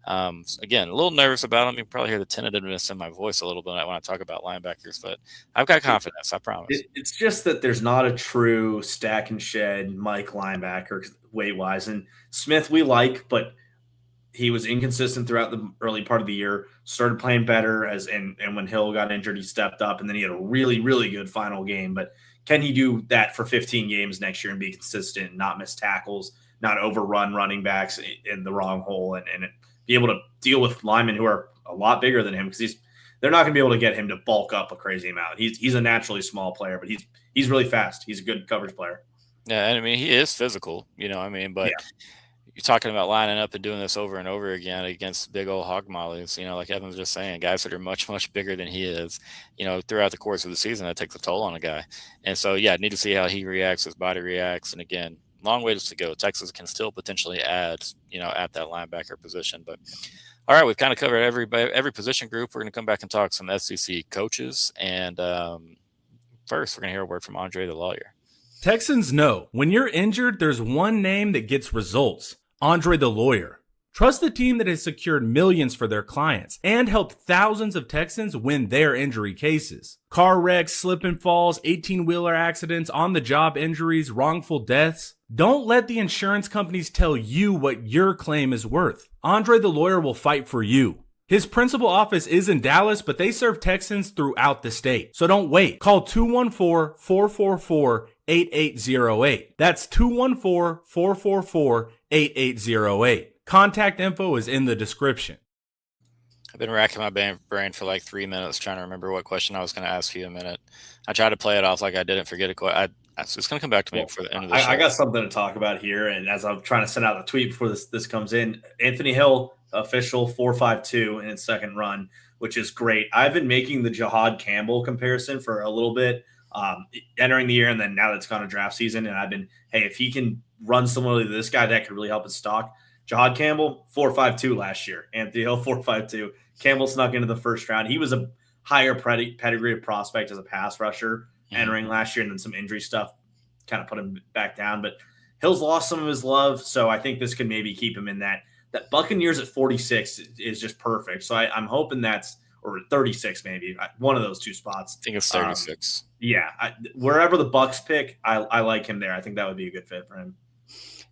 Again, a little nervous about them. You can probably hear the tentativeness in my voice a little bit when I talk about linebackers, but I've got confidence. I promise. It's just that there's not a true stack and shed Mike linebacker weight wise. And Smith we like, but he was inconsistent throughout the early part of the year. Started playing better and when Hill got injured, he stepped up, and then he had a really, really good final game. But can he do that for 15 games next year and be consistent, not miss tackles, not overrun running backs in the wrong hole, and be able to deal with linemen who are a lot bigger than him, because they're not going to be able to get him to bulk up a crazy amount. He's a naturally small player, but he's really fast. He's a good coverage player. Yeah, and I mean, he is physical, but you're talking about lining up and doing this over and over again against big old hog mollies, like Evan was just saying, guys that are much, much bigger than he is, throughout the course of the season. That takes a toll on a guy. And so, I need to see how he reacts, his body reacts. And again, long ways to go. Texas can still potentially add, at that linebacker position. But all right, we've kind of covered every position group. We're going to come back and talk some SEC coaches. And first, we're going to hear a word from Andre the lawyer. Texans know when you're injured, there's one name that gets results. Andre the lawyer. Trust the team that has secured millions for their clients and helped thousands of Texans win their injury cases. Car wrecks, slip and falls, 18-wheeler accidents, on-the-job injuries, wrongful deaths. Don't let the insurance companies tell you what your claim is worth. Andre the lawyer will fight for you. His principal office is in Dallas, but they serve Texans throughout the state. So don't wait. Call 214-444-8808. That's 214-444-8808. Contact info is in the description. I've been racking my brain for like 3 minutes trying to remember what question I was going to ask you in a minute. I tried to play it off like I didn't forget a question. So it's going to come back to me Well, before the end of the show. I got something to talk about here, and as I'm trying to send out the tweet before this comes in, Anthony Hill official 4.52 in its second run, which is great. I've been making the Jahad Campbell comparison for a little bit, entering the year, and then now that it's gone to draft season, and I've been, hey, if he can run similarly to this guy, that could really help his stock. Jahad Campbell 4.52 last year. Anthony Hill 4.52. Campbell snuck into the first round. He was a higher pedigree of prospect as a pass rusher entering last year, and then some injury stuff kind of put him back down. But Hill's lost some of his love, so I think this could maybe keep him in that Buccaneers at 46 is just perfect. So I'm hoping that's, or 36 maybe, one of those two spots. I think it's 36. Wherever the Bucks pick, I like him there. I think that would be a good fit for him.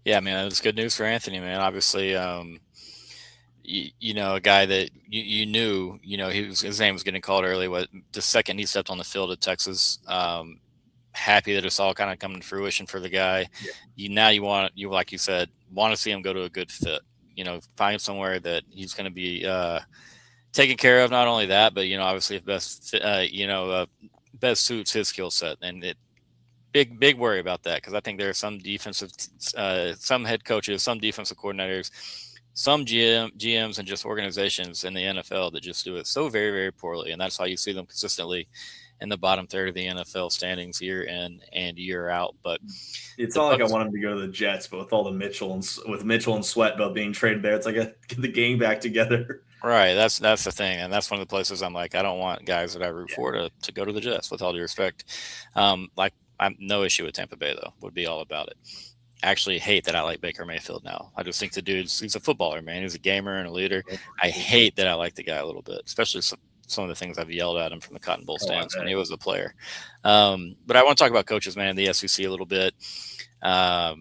Yeah, man, it's good news for Anthony, man. Obviously, you know, a guy that you knew, you know, his name was getting called early. The second he stepped on the field at Texas, happy that it's all kind of coming to fruition for the guy. Yeah. You like you said, want to see him go to a good fit. You know, find somewhere that he's going to be taken care of. Not only that, but, you know, obviously if best suits his skill set. And big worry about that, because I think there are some some head coaches, some defensive coordinators, some GMs and just organizations in the NFL that just do it so very, very poorly. And that's how you see them consistently in the bottom third of the NFL standings year in and year out. But it's not like I want him to go to the Jets, but with all the Mitchell and Sweat both being traded there, it's like get the gang back together. Right. That's the thing. And that's one of the places I'm like, I don't want guys that I root for to go to the Jets, with all due respect. Like, I'm no issue with Tampa Bay, though. Would be all about it. Actually hate that I like Baker Mayfield now. I just think the he's a footballer, man. He's a gamer and a leader. I hate that I like the guy a little bit, especially some of the things I've yelled at him from the Cotton Bowl stands when he was a player. But I want to talk about coaches, man, in the SEC a little bit. I've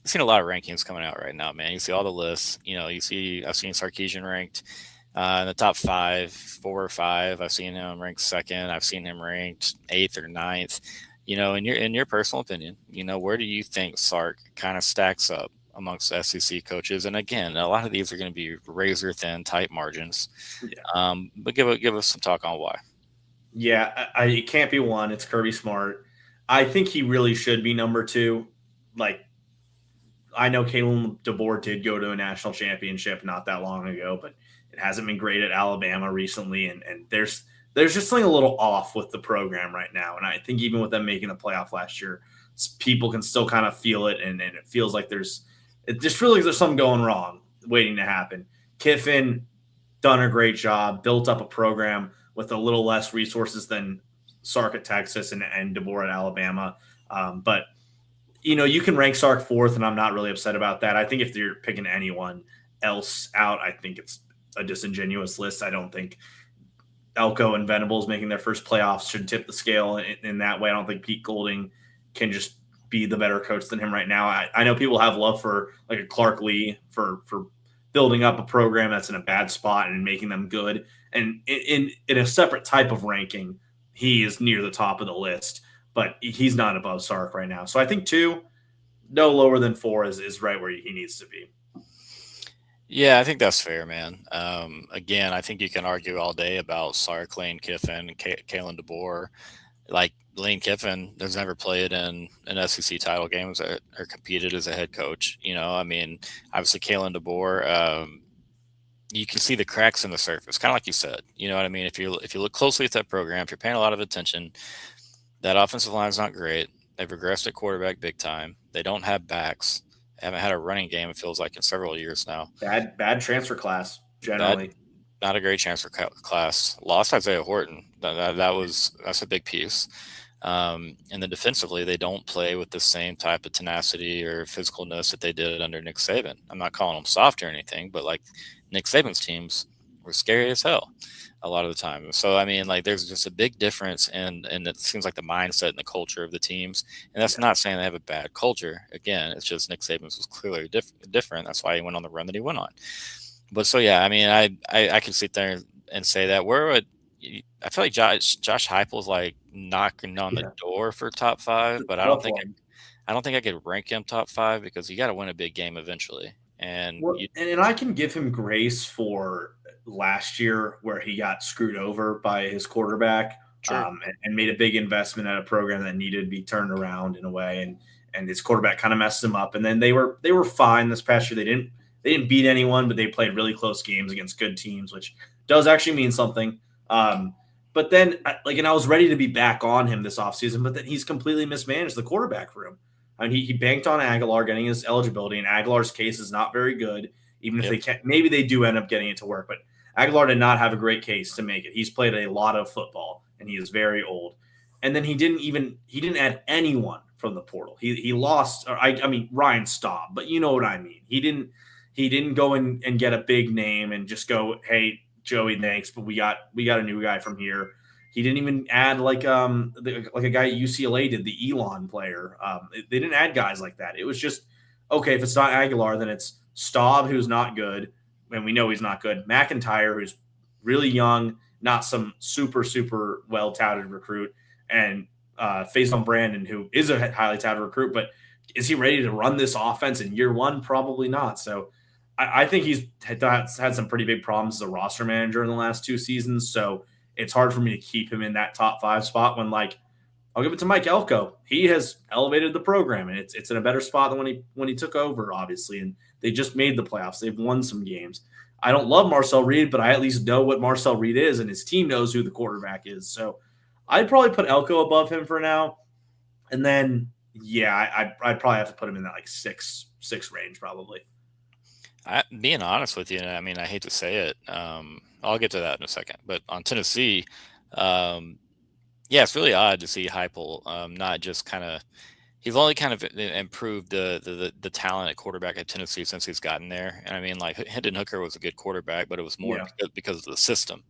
seen a lot of rankings coming out right now, man. You see all the lists. You know, I've seen Sarkisian ranked in the top 4 or 5. I've seen him ranked second. I've seen him ranked 8th or 9th. You know, in your personal opinion, you know, where do you think Sark kind of stacks up amongst SEC coaches? And again, a lot of these are going to be razor thin, tight margins. Yeah. But give us some talk on why. Yeah, it can't be one. It's Kirby Smart. I think he really should be number 2. Like, I know Kalen DeBoer did go to a national championship not that long ago, but it hasn't been great at Alabama recently, and there's just something a little off with the program right now. And I think even with them making the playoff last year, people can still kind of feel it, and it feels like there's something going wrong waiting to happen. Kiffin done a great job, built up a program with a little less resources than Sark at Texas and DeBoer at Alabama. But, you know, you can rank Sark 4th, and I'm not really upset about that. I think if you're picking anyone else out, I think it's a disingenuous list. I don't think Elko and Venables making their first playoffs should tip the scale in that way. I don't think Pete Golding can just be the better coach than him right now. I know people have love for like a Clark Lee for building up a program that's in a bad spot and making them good. And in a separate type of ranking, he is near the top of the list, but he's not above Sark right now. So I think 2, no lower than 4 is right where he needs to be. Yeah, I think that's fair, man. Again, I think you can argue all day about Sark, Lane Kiffin, and Kalen DeBoer. Like, Lane Kiffin has never played in an SEC title games or competed as a head coach. You know, I mean, obviously Kalen DeBoer, you can see the cracks in the surface, kind of like you said. You know what I mean? If you look closely at that program, if you're paying a lot of attention, that offensive line is not great. They've regressed at quarterback big time. They don't have backs. Haven't had a running game, it feels like, in several years now. Bad transfer class, generally. Not a great transfer class. Lost Isaiah Horton. That's a big piece. And then defensively, they don't play with the same type of tenacity or physicalness that they did under Nick Saban. I'm not calling them soft or anything, but like Nick Saban's teams were scary as hell a lot of the time. So, I mean, like, there's just a big difference and it seems like the mindset and the culture of the teams. And that's not saying they have a bad culture. Again, it's just Nick Saban's was clearly different. That's why he went on the run that he went on. But so, yeah, I mean, I can sit there and say that. I feel like Josh Heupel is like knocking on the door for top 5, but I don't think I could rank him top 5 because you got to win a big game eventually. And I can give him grace for last year where he got screwed over by his quarterback Sure. and made a big investment at a program that needed to be turned around in a way. And his quarterback kind of messed him up. And then they were fine this past year. They didn't beat anyone, but they played really close games against good teams, which does actually mean something. But then, and I was ready to be back on him this offseason, but then he's completely mismanaged the quarterback room. I mean, he banked on Aguilar getting his eligibility, and Aguilar's case is not very good. Even if they can't, maybe they do end up getting it to work. But Aguilar did not have a great case to make it. He's played a lot of football, and he is very old. And then he didn't add anyone from the portal. He lost, I mean Ryan Staub, but you know what I mean. He didn't go and get a big name and just go, hey, Joey, thanks, but we got a new guy from here. He didn't even add like a guy at UCLA did, the Elon player. They didn't add guys like that. It was just, okay, if it's not Aguilar, then it's Staub, who's not good, and we know he's not good. McIntyre, who's really young, not some super, super well-touted recruit, and Faison Brandon, who is a highly touted recruit, but is he ready to run this offense in year one? Probably not. So I think he's had some pretty big problems as a roster manager in the last 2 seasons. So it's hard for me to keep him in that top 5 spot when, I'll give it to Mike Elko. He has elevated the program, and it's in a better spot than when he took over, obviously. And they just made the playoffs. They've won some games. I don't love Marcel Reed, but I at least know what Marcel Reed is, and his team knows who the quarterback is. So I'd probably put Elko above him for now. And then, I'd probably have to put him in that 6 range probably. Being honest with you, I mean, I hate to say it. I'll get to that in a second. But on Tennessee, it's really odd to see Heupel not just kind of – he's only kind of improved the talent at quarterback at Tennessee since he's gotten there. And I mean, Hendon Hooker was a good quarterback, but it was more because of the system.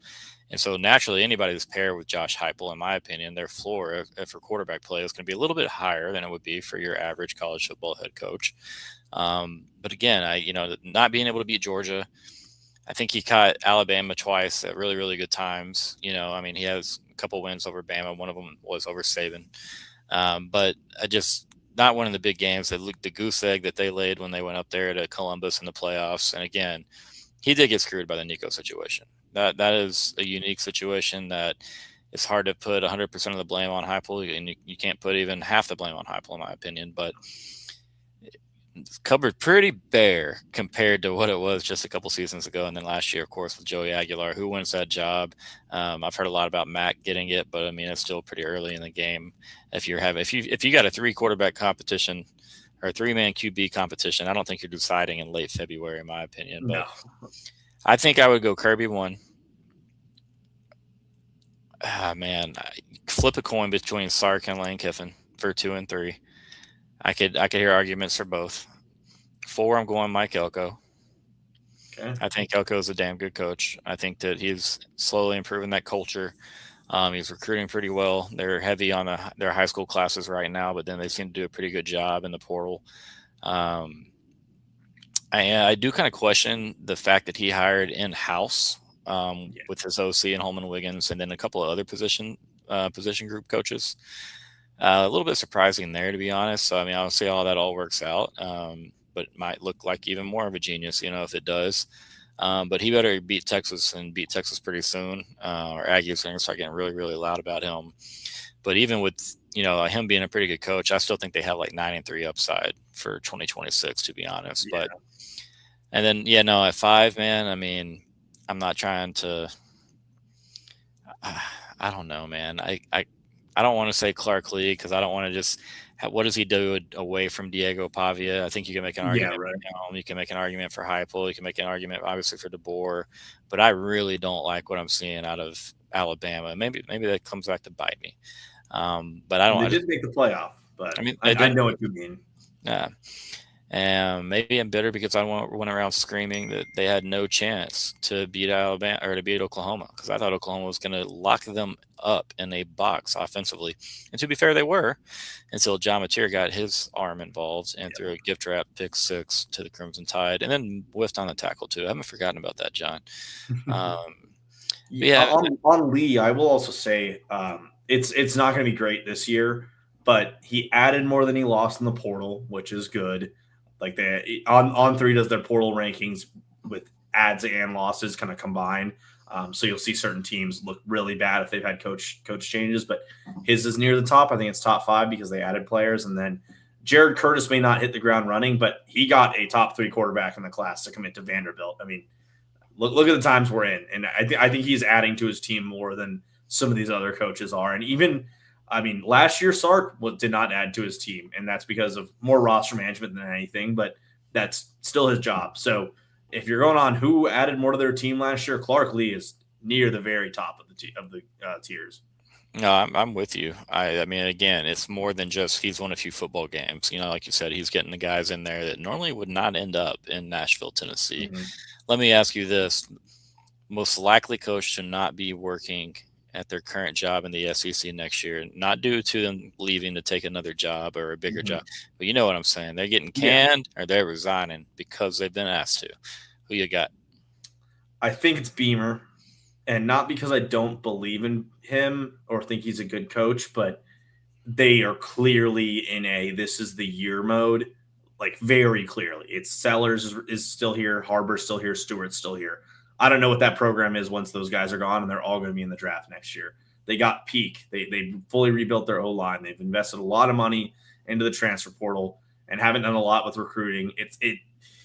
And so naturally, anybody that's paired with Josh Heupel, in my opinion, their floor for quarterback play is going to be a little bit higher than it would be for your average college football head coach. But again, not being able to beat Georgia, I think he caught Alabama twice at really, really good times. I mean, he has a couple wins over Bama. One of them was over Saban. But I just not one of the big games. The goose egg that they laid when they went up there to Columbus in the playoffs. And again, he did get screwed by the Nico situation. That is a unique situation that it's hard to put 100% of the blame on Heupel, and you can't put even half the blame on Heupel, in my opinion. But it's covered pretty bare compared to what it was just a couple seasons ago. And then last year, of course, with Joey Aguilar, who wins that job. I've heard a lot about Mac getting it, but I mean, it's still pretty early in the game. If you got a 3-quarterback competition or a 3-man QB competition, I don't think you're deciding in late February, in my opinion. But no. I think I would go Kirby 1. Flip a coin between Sark and Lane Kiffin for 2 and 3. I could hear arguments for both. 4, I'm going Mike Elko. Okay. I think Elko is a damn good coach. I think that he's slowly improving that culture. He's recruiting pretty well. They're heavy on their high school classes right now, but then they seem to do a pretty good job in the portal. I do kind of question the fact that he hired in-house with his OC and Holman Wiggins, and then a couple of other position group coaches. A little bit surprising there, to be honest. So, I mean, I'll see how that all works out, but it might look like even more of a genius, if it does. But he better beat Texas pretty soon, or Aggies are going to start getting really, really loud about him. But even with, him being a pretty good coach, I still think they have 9-3 upside for 2026, to be honest. Yeah. But, and then, at 5, man, I mean, I'm not trying to, I don't know, man. I don't want to say Clark Lee because I don't want to just what does he do away from Diego Pavia? I think you can make an argument. Right. You can make an argument for Heupel. You can make an argument, obviously, for DeBoer. But I really don't like what I'm seeing out of Alabama. Maybe that comes back to bite me. But I don't. They did make the playoff, but I mean, I know what you mean. Yeah. And maybe I'm bitter because I went around screaming that they had no chance to beat Alabama or to beat Oklahoma because I thought Oklahoma was going to lock them up in a box offensively. And to be fair, they were until John Mateer got his arm involved and threw a gift wrap pick 6 to the Crimson Tide and then whiffed on the tackle too. I haven't forgotten about that, John. On Lee, I will also say it's not going to be great this year, but he added more than he lost in the portal, which is good. Like On3 does their portal rankings with adds and losses kind of combined. So you'll see certain teams look really bad if they've had coach changes, but his is near the top. I think it's top 5 because they added players. And then Jared Curtis may not hit the ground running, but he got a top 3 quarterback in the class to commit to Vanderbilt. I mean, look at the times we're in. And I think he's adding to his team more than some of these other coaches are. And even, I mean, last year Sark did not add to his team, and that's because of more roster management than anything, but that's still his job. So if you're going on who added more to their team last year, Clark Lee is near the very top of the tiers. No, I'm with you. I mean, again, it's more than just he's won a few football games. Like you said, he's getting the guys in there that normally would not end up in Nashville, Tennessee. Mm-hmm. Let me ask you this. Most likely coach to not be working at their current job in the SEC next year, not due to them leaving to take another job or a bigger job, but you know what I'm saying? They're getting canned or they're resigning because they've been asked to. Who you got? I think it's Beamer, and not because I don't believe in him or think he's a good coach, but they are clearly in this is the year mode, like very clearly. It's Sellers is still here, Harbor's still here, Stewart's still here. I don't know what that program is once those guys are gone, and they're all going to be in the draft next year. They got peak. They fully rebuilt their O-line. They've invested a lot of money into the transfer portal and haven't done a lot with recruiting.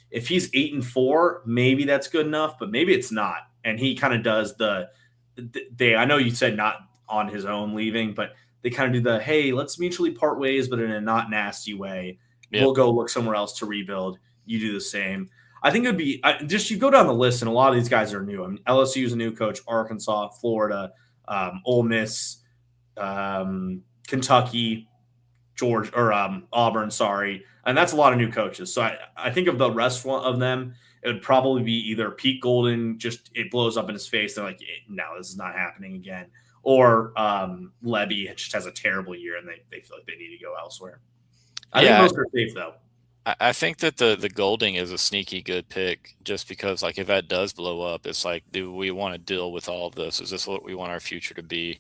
If he's 8-4, maybe that's good enough, but maybe it's not. And he kind of does I know you said not on his own leaving, but they kind of do hey, let's mutually part ways, but in a not nasty way. Yep. We'll go look somewhere else to rebuild. You do the same. I think it would be just you go down the list, and a lot of these guys are new. I mean, LSU is a new coach, Arkansas, Florida, Ole Miss, Kentucky, Georgia, or Auburn, sorry. And that's a lot of new coaches. So I think of the rest of them, it would probably be either Pete Golden, just it blows up in his face. They're like, no, this is not happening again. Or Levy just has a terrible year, and they feel like they need to go elsewhere. I think most are safe, though. I think that the Golding is a sneaky good pick just because, like, if that does blow up, it's like, do we want to deal with all of this? Is this what we want our future to be?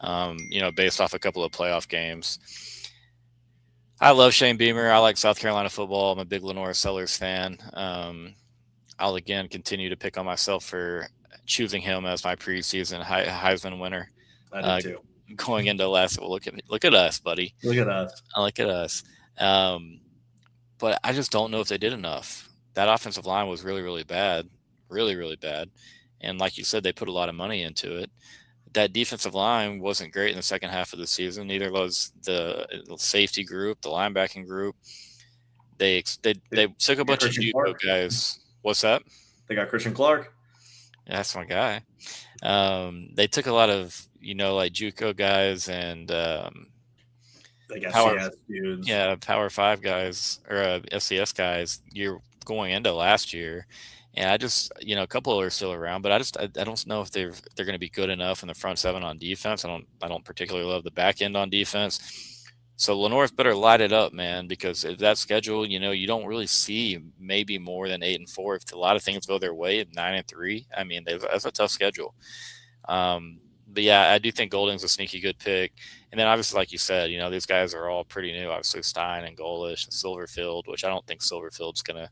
Mm-hmm. Based off a couple of playoff games. I love Shane Beamer. I like South Carolina football. I'm a big Lenore Sellers fan. I'll, again, continue to pick on myself for choosing him as my preseason Heisman winner. I do, too. Going into last – well, look at us, buddy. Look at us. Look at us. But I just don't know if they did enough. That offensive line was really, really bad. Really, really bad. And like you said, they put a lot of money into it. That defensive line wasn't great in the second half of the season. Neither was the safety group, the linebacking group. They took a bunch of JUCO guys. What's that? They got Christian Clark. Yeah, that's my guy. They took a lot of, like JUCO guys and FCS dudes. Yeah, Power 5 guys or FCS guys. You're going into last year, and I just a couple are still around, but I don't know if they're going to be good enough in the front seven on defense. I don't particularly love the back end on defense. So Lenore's better light it up, man, because if that schedule, you don't really see maybe more than 8-4. If a lot of things go their way, 9-3. I mean, that's a tough schedule. But yeah, I do think Golding's a sneaky good pick. And then obviously, like you said, these guys are all pretty new. Obviously, Stein and Golish and Silverfield, which I don't think Silverfield's going to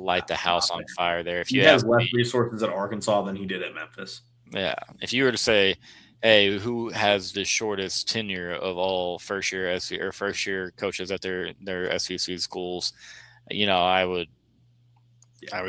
light the house on fire there. If he has less resources at Arkansas than he did at Memphis. Yeah. If you were to say, hey, who has the shortest tenure of all first year coaches at their SEC schools, I would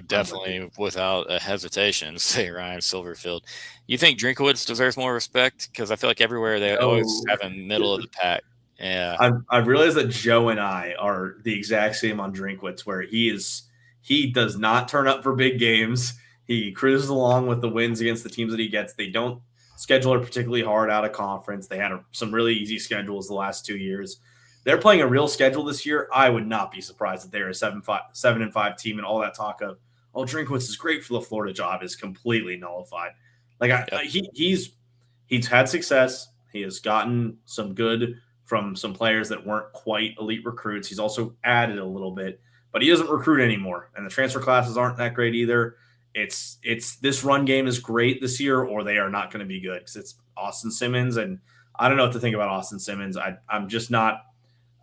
definitely, without a hesitation, say Ryan Silverfield. You think Drinkwitz deserves more respect? Because I feel like everywhere they always have a middle of the pack. Yeah, I've realized that Joe and I are the exact same on Drinkwitz, where he does not turn up for big games. He cruises along with the wins against the teams that he gets. They don't schedule it particularly hard out of conference. They had some really easy schedules the last 2 years. They're playing a real schedule this year. I would not be surprised that they're a 7-5 team, and all that talk of, Drinkwitz is great for the Florida job is completely nullified. He's had success. He has gotten some good from some players that weren't quite elite recruits. He's also added a little bit, but he doesn't recruit anymore. And the transfer classes aren't that great either. It's this run game is great this year, or they are not going to be good because it's Austin Simmons, and I don't know what to think about Austin Simmons. I'm just not.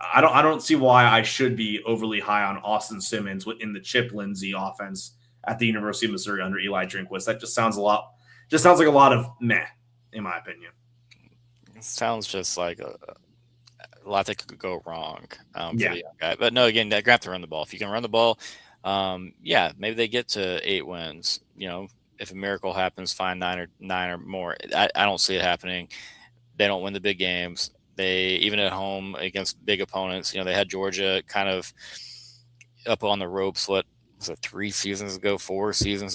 I don't see why I should be overly high on Austin Simmons in the Chip Lindsey offense at the University of Missouri under Eli Drinkwitz. That just sounds a lot. Just sounds like a lot of meh, in my opinion. It sounds just like a lot that could go wrong for Yeah. the young guy. But no, again, they have to run the ball. If you can run the ball, yeah, maybe they get to 8 wins. If a miracle happens, fine, nine or more. I don't see it happening. They don't win the big games. They, even at home against big opponents, they had Georgia kind of up on the ropes. What was it, 4 seasons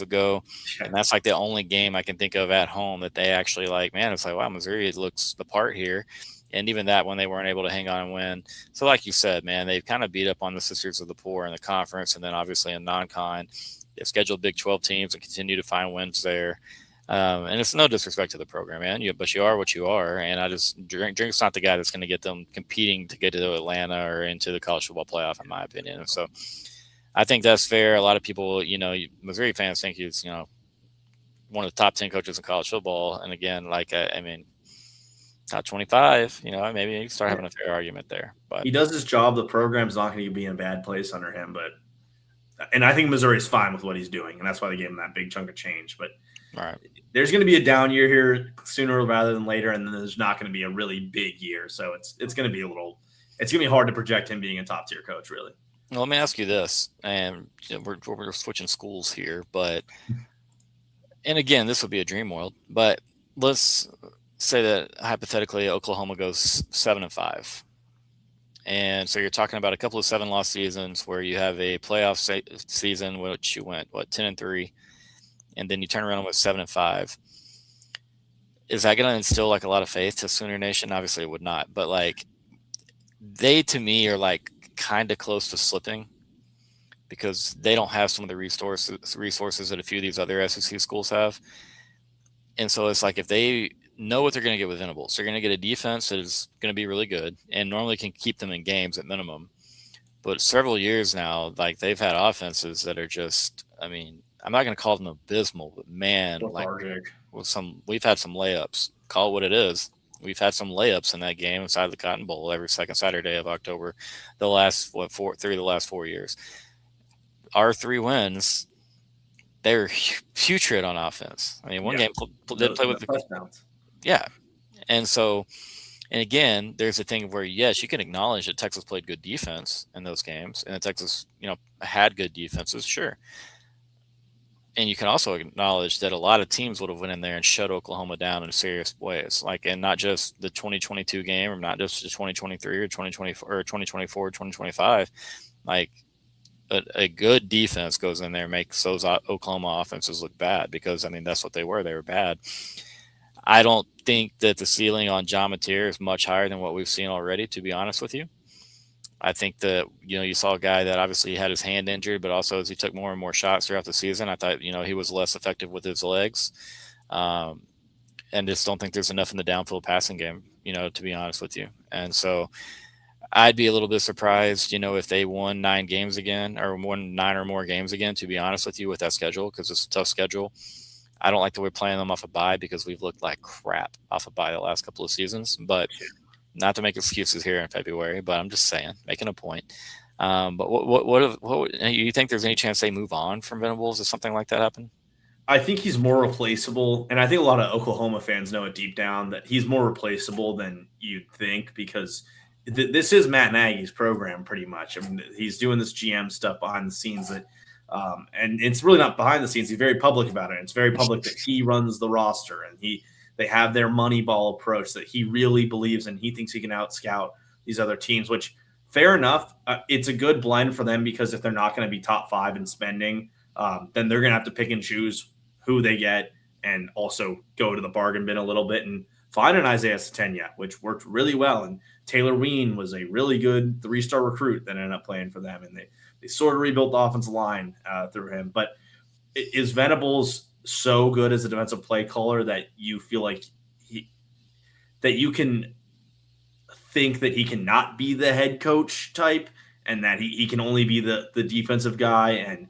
ago? Yeah. And that's like the only game I can think of at home that they actually it's like, wow, Missouri looks the part here. And even that, when they weren't able to hang on and win. So like you said, man, they've kind of beat up on the Sisters of the Poor in the conference, and then obviously in non-con. They've scheduled Big 12 teams and continue to find wins there. And it's no disrespect to the program, man, but you are what you are. And I just, Drink's not the guy that's going to get them competing to get to Atlanta or into the college football playoff, in my opinion. And so I think that's fair. A lot of people, Missouri fans think he's, one of the top 10 coaches in college football. And again, top 25, maybe you start having a fair argument there. But he does his job. The program's not going to be in a bad place under him. And I think Missouri's fine with what he's doing, and that's why they gave him that big chunk of change. But right. There's going to be a down year here sooner rather than later, and then there's not going to be a really big year. So it's going to be it's going to be hard to project him being a top tier coach, really. Well, let me ask you this, and we're switching schools here, but and again, this would be a dream world, but let's say that hypothetically Oklahoma goes 7-5. And so you're talking about a couple of 7-loss seasons where you have a playoff season, which you went 10-3, and then you turn around with 7-5. Is that going to instill like a lot of faith to Sooner Nation? Obviously it would not, but they, to me, are kind of close to slipping because they don't have some of the resources that a few of these other SEC schools have. And so it's like, if they know what they're going to get with Venables, they're going to get a defense that is going to be really good and normally can keep them in games at minimum. But several years now, they've had offenses that are just, I'm not going to call them abysmal, but man, we've had some layups. Call it what it is. We've had some layups in that game inside the Cotton Bowl every second Saturday of October, the last 4 years. Our 3 wins, they were putrid on offense. One game did play with the touchdowns. Yeah. And so, and again, there's a thing where, yes, you can acknowledge that Texas played good defense in those games, and that Texas, had good defenses, sure. And you can also acknowledge that a lot of teams would have went in there and shut Oklahoma down in serious ways, and not just the 2022 game, or not just the 2023 or 2024 or 2024 or 2025. A good defense goes in there and makes those Oklahoma offenses look bad because, that's what they were. They were bad. I don't think that the ceiling on John Mateer is much higher than what we've seen already, to be honest with you. I think that, you saw a guy that obviously had his hand injured, but also as he took more and more shots throughout the season, I thought, he was less effective with his legs. And just don't think there's enough in the downfield passing game, to be honest with you. And so I'd be a little bit surprised, if they won 9 games again, or won 9 or more games again, to be honest with you, with that schedule, because it's a tough schedule. I don't like that we're playing them off a bye because we've looked like crap off a bye the last couple of seasons, but not to make excuses here in February, but I'm just saying, making a point. But what you think there's any chance they move on from Venables if something like that happen? I think he's more replaceable, and I think a lot of Oklahoma fans know it deep down that he's more replaceable than you'd think because this is Matt Nagy's program pretty much. He's doing this GM stuff behind the scenes and it's really not behind the scenes. He's very public about it. It's very public that he runs the roster and they have their Moneyball approach that he really believes in. He thinks he can out-scout these other teams, which fair enough. It's a good blend for them because if they're not going to be top 5 in spending, then they're going to have to pick and choose who they get and also go to the bargain bin a little bit and find an Isaiah Satenya, which worked really well. And Taylor Ween was a really good 3-star recruit that ended up playing for them. And they sort of rebuilt the offensive line through him. But is Venables so good as a defensive play caller that you feel like that you can think that he cannot be the head coach type and that he can only be the defensive guy and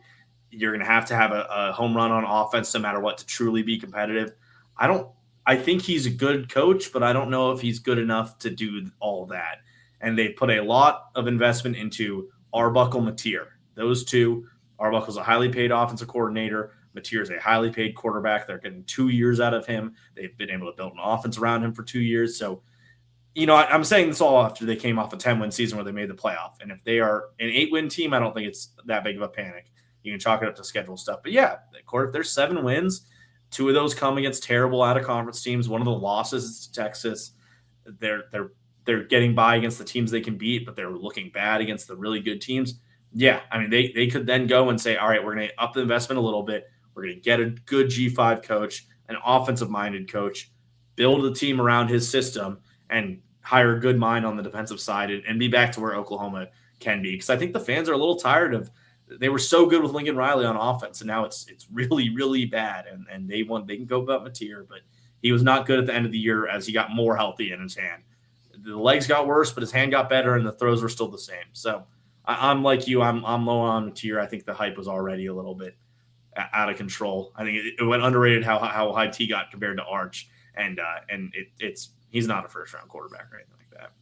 you're going to have a home run on offense no matter what to truly be competitive? I think he's a good coach, but I don't know if he's good enough to do all that. And they put a lot of investment into Arbuckle, Mateer. Those two. Arbuckle's a highly paid offensive coordinator. Mateer is a highly paid quarterback. They're getting 2 years out of him. They've been able to build an offense around him for 2 years. So, I'm saying this all after they came off a 10-win season where they made the playoff. And if they are an 8-win team, I don't think it's that big of a panic. You can chalk it up to schedule stuff. But yeah, if there's 7 wins, 2 of those come against terrible out-of-conference teams. One of the losses is to Texas. They're getting by against the teams they can beat, but they're looking bad against the really good teams. Yeah, I mean, they could then go and say, all right, we're going to up the investment a little bit. We're going to get a good G5 coach, an offensive-minded coach, build a team around his system, and hire a good mind on the defensive side and be back to where Oklahoma can be. Because I think the fans are a little tired of – they were so good with Lincoln Riley on offense, and now it's really, really bad. And they can go about Mateer, but he was not good at the end of the year as he got more healthy in his hand. The legs got worse, but his hand got better, and the throws were still the same. So I'm like you. I'm low on Mateer. I think the hype was already a little bit out of control. I think it went underrated how high T got compared to Arch, and he's not a first-round quarterback or anything like that.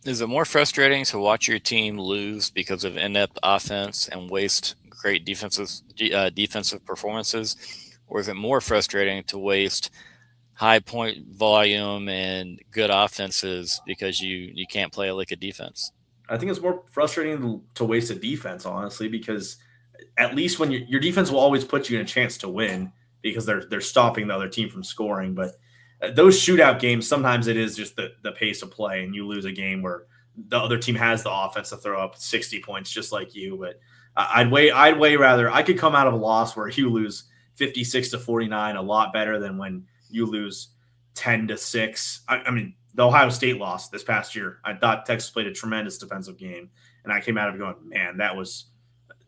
Is it more frustrating to watch your team lose because of inept offense and waste great defensive performances, or is it more frustrating to waste high point volume and good offenses because you can't play a lick of defense? I think it's more frustrating to waste a defense, honestly, because at least when your defense will always put you in a chance to win because they're stopping the other team from scoring. But those shootout games, sometimes it is just the pace of play, and you lose a game where the other team has the offense to throw up 60 points just like you. But I'd way rather I could come out of a loss where you lose 56-49 a lot better than when you lose 10-6. I mean, the Ohio State loss this past year, I thought Texas played a tremendous defensive game, and I came out of it going, man,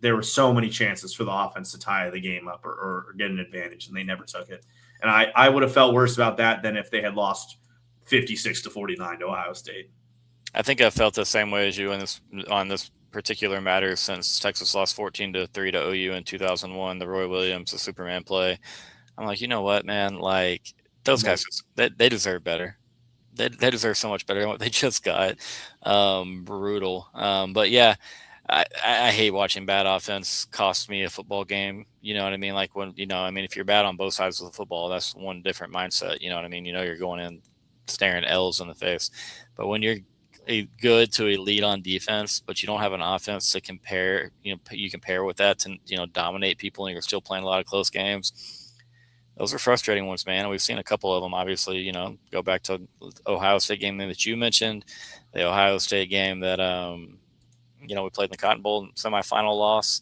there were so many chances for the offense to tie the game up or get an advantage, and they never took it. And I would have felt worse about that than if they had lost 56-49 to Ohio State. I think I felt the same way as you on this particular matter since Texas lost 14-3 to OU in 2001, the Roy Williams, the Superman play. I'm like, you know what, man? Like, those guys, they deserve better. They deserve so much better than what they just got. Brutal. But yeah, I hate watching bad offense cost me a football game. You know what I mean? Like if you're bad on both sides of the football, that's one different mindset. You know what I mean? You're going in staring L's in the face. But when you're good to elite on defense, but you don't have an offense to compare, you compare with that to, dominate people, and you're still playing a lot of close games. Those are frustrating ones, man. We've seen a couple of them, obviously, go back to Ohio State game that you mentioned, the Ohio State game that, we played in the Cotton Bowl semifinal loss.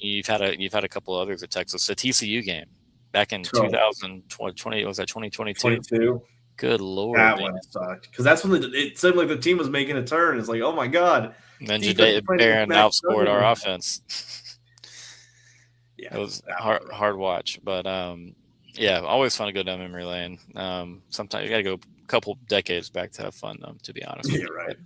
You've had a couple of others at Texas. The TCU game back in 2020, was that 2022? Good Lord. That one sucked. Because that's when it seemed like the team was making a turn. It's like, oh my God. And then Jadae Barron outscored our offense. Yeah, it was hard watch. But, always fun to go down memory lane. Sometimes you got to go a couple decades back to have fun, though, to be honest with you. Right.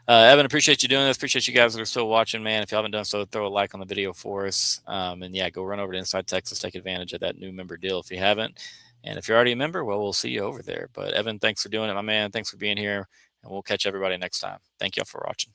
Evan, appreciate you doing this. Appreciate you guys that are still watching, man. If you haven't done so, throw a like on the video for us. Go run over to Inside Texas. Take advantage of that new member deal if you haven't. And if you're already a member, well, we'll see you over there. But Evan, thanks for doing it, my man. Thanks for being here. And we'll catch everybody next time. Thank y'all for watching.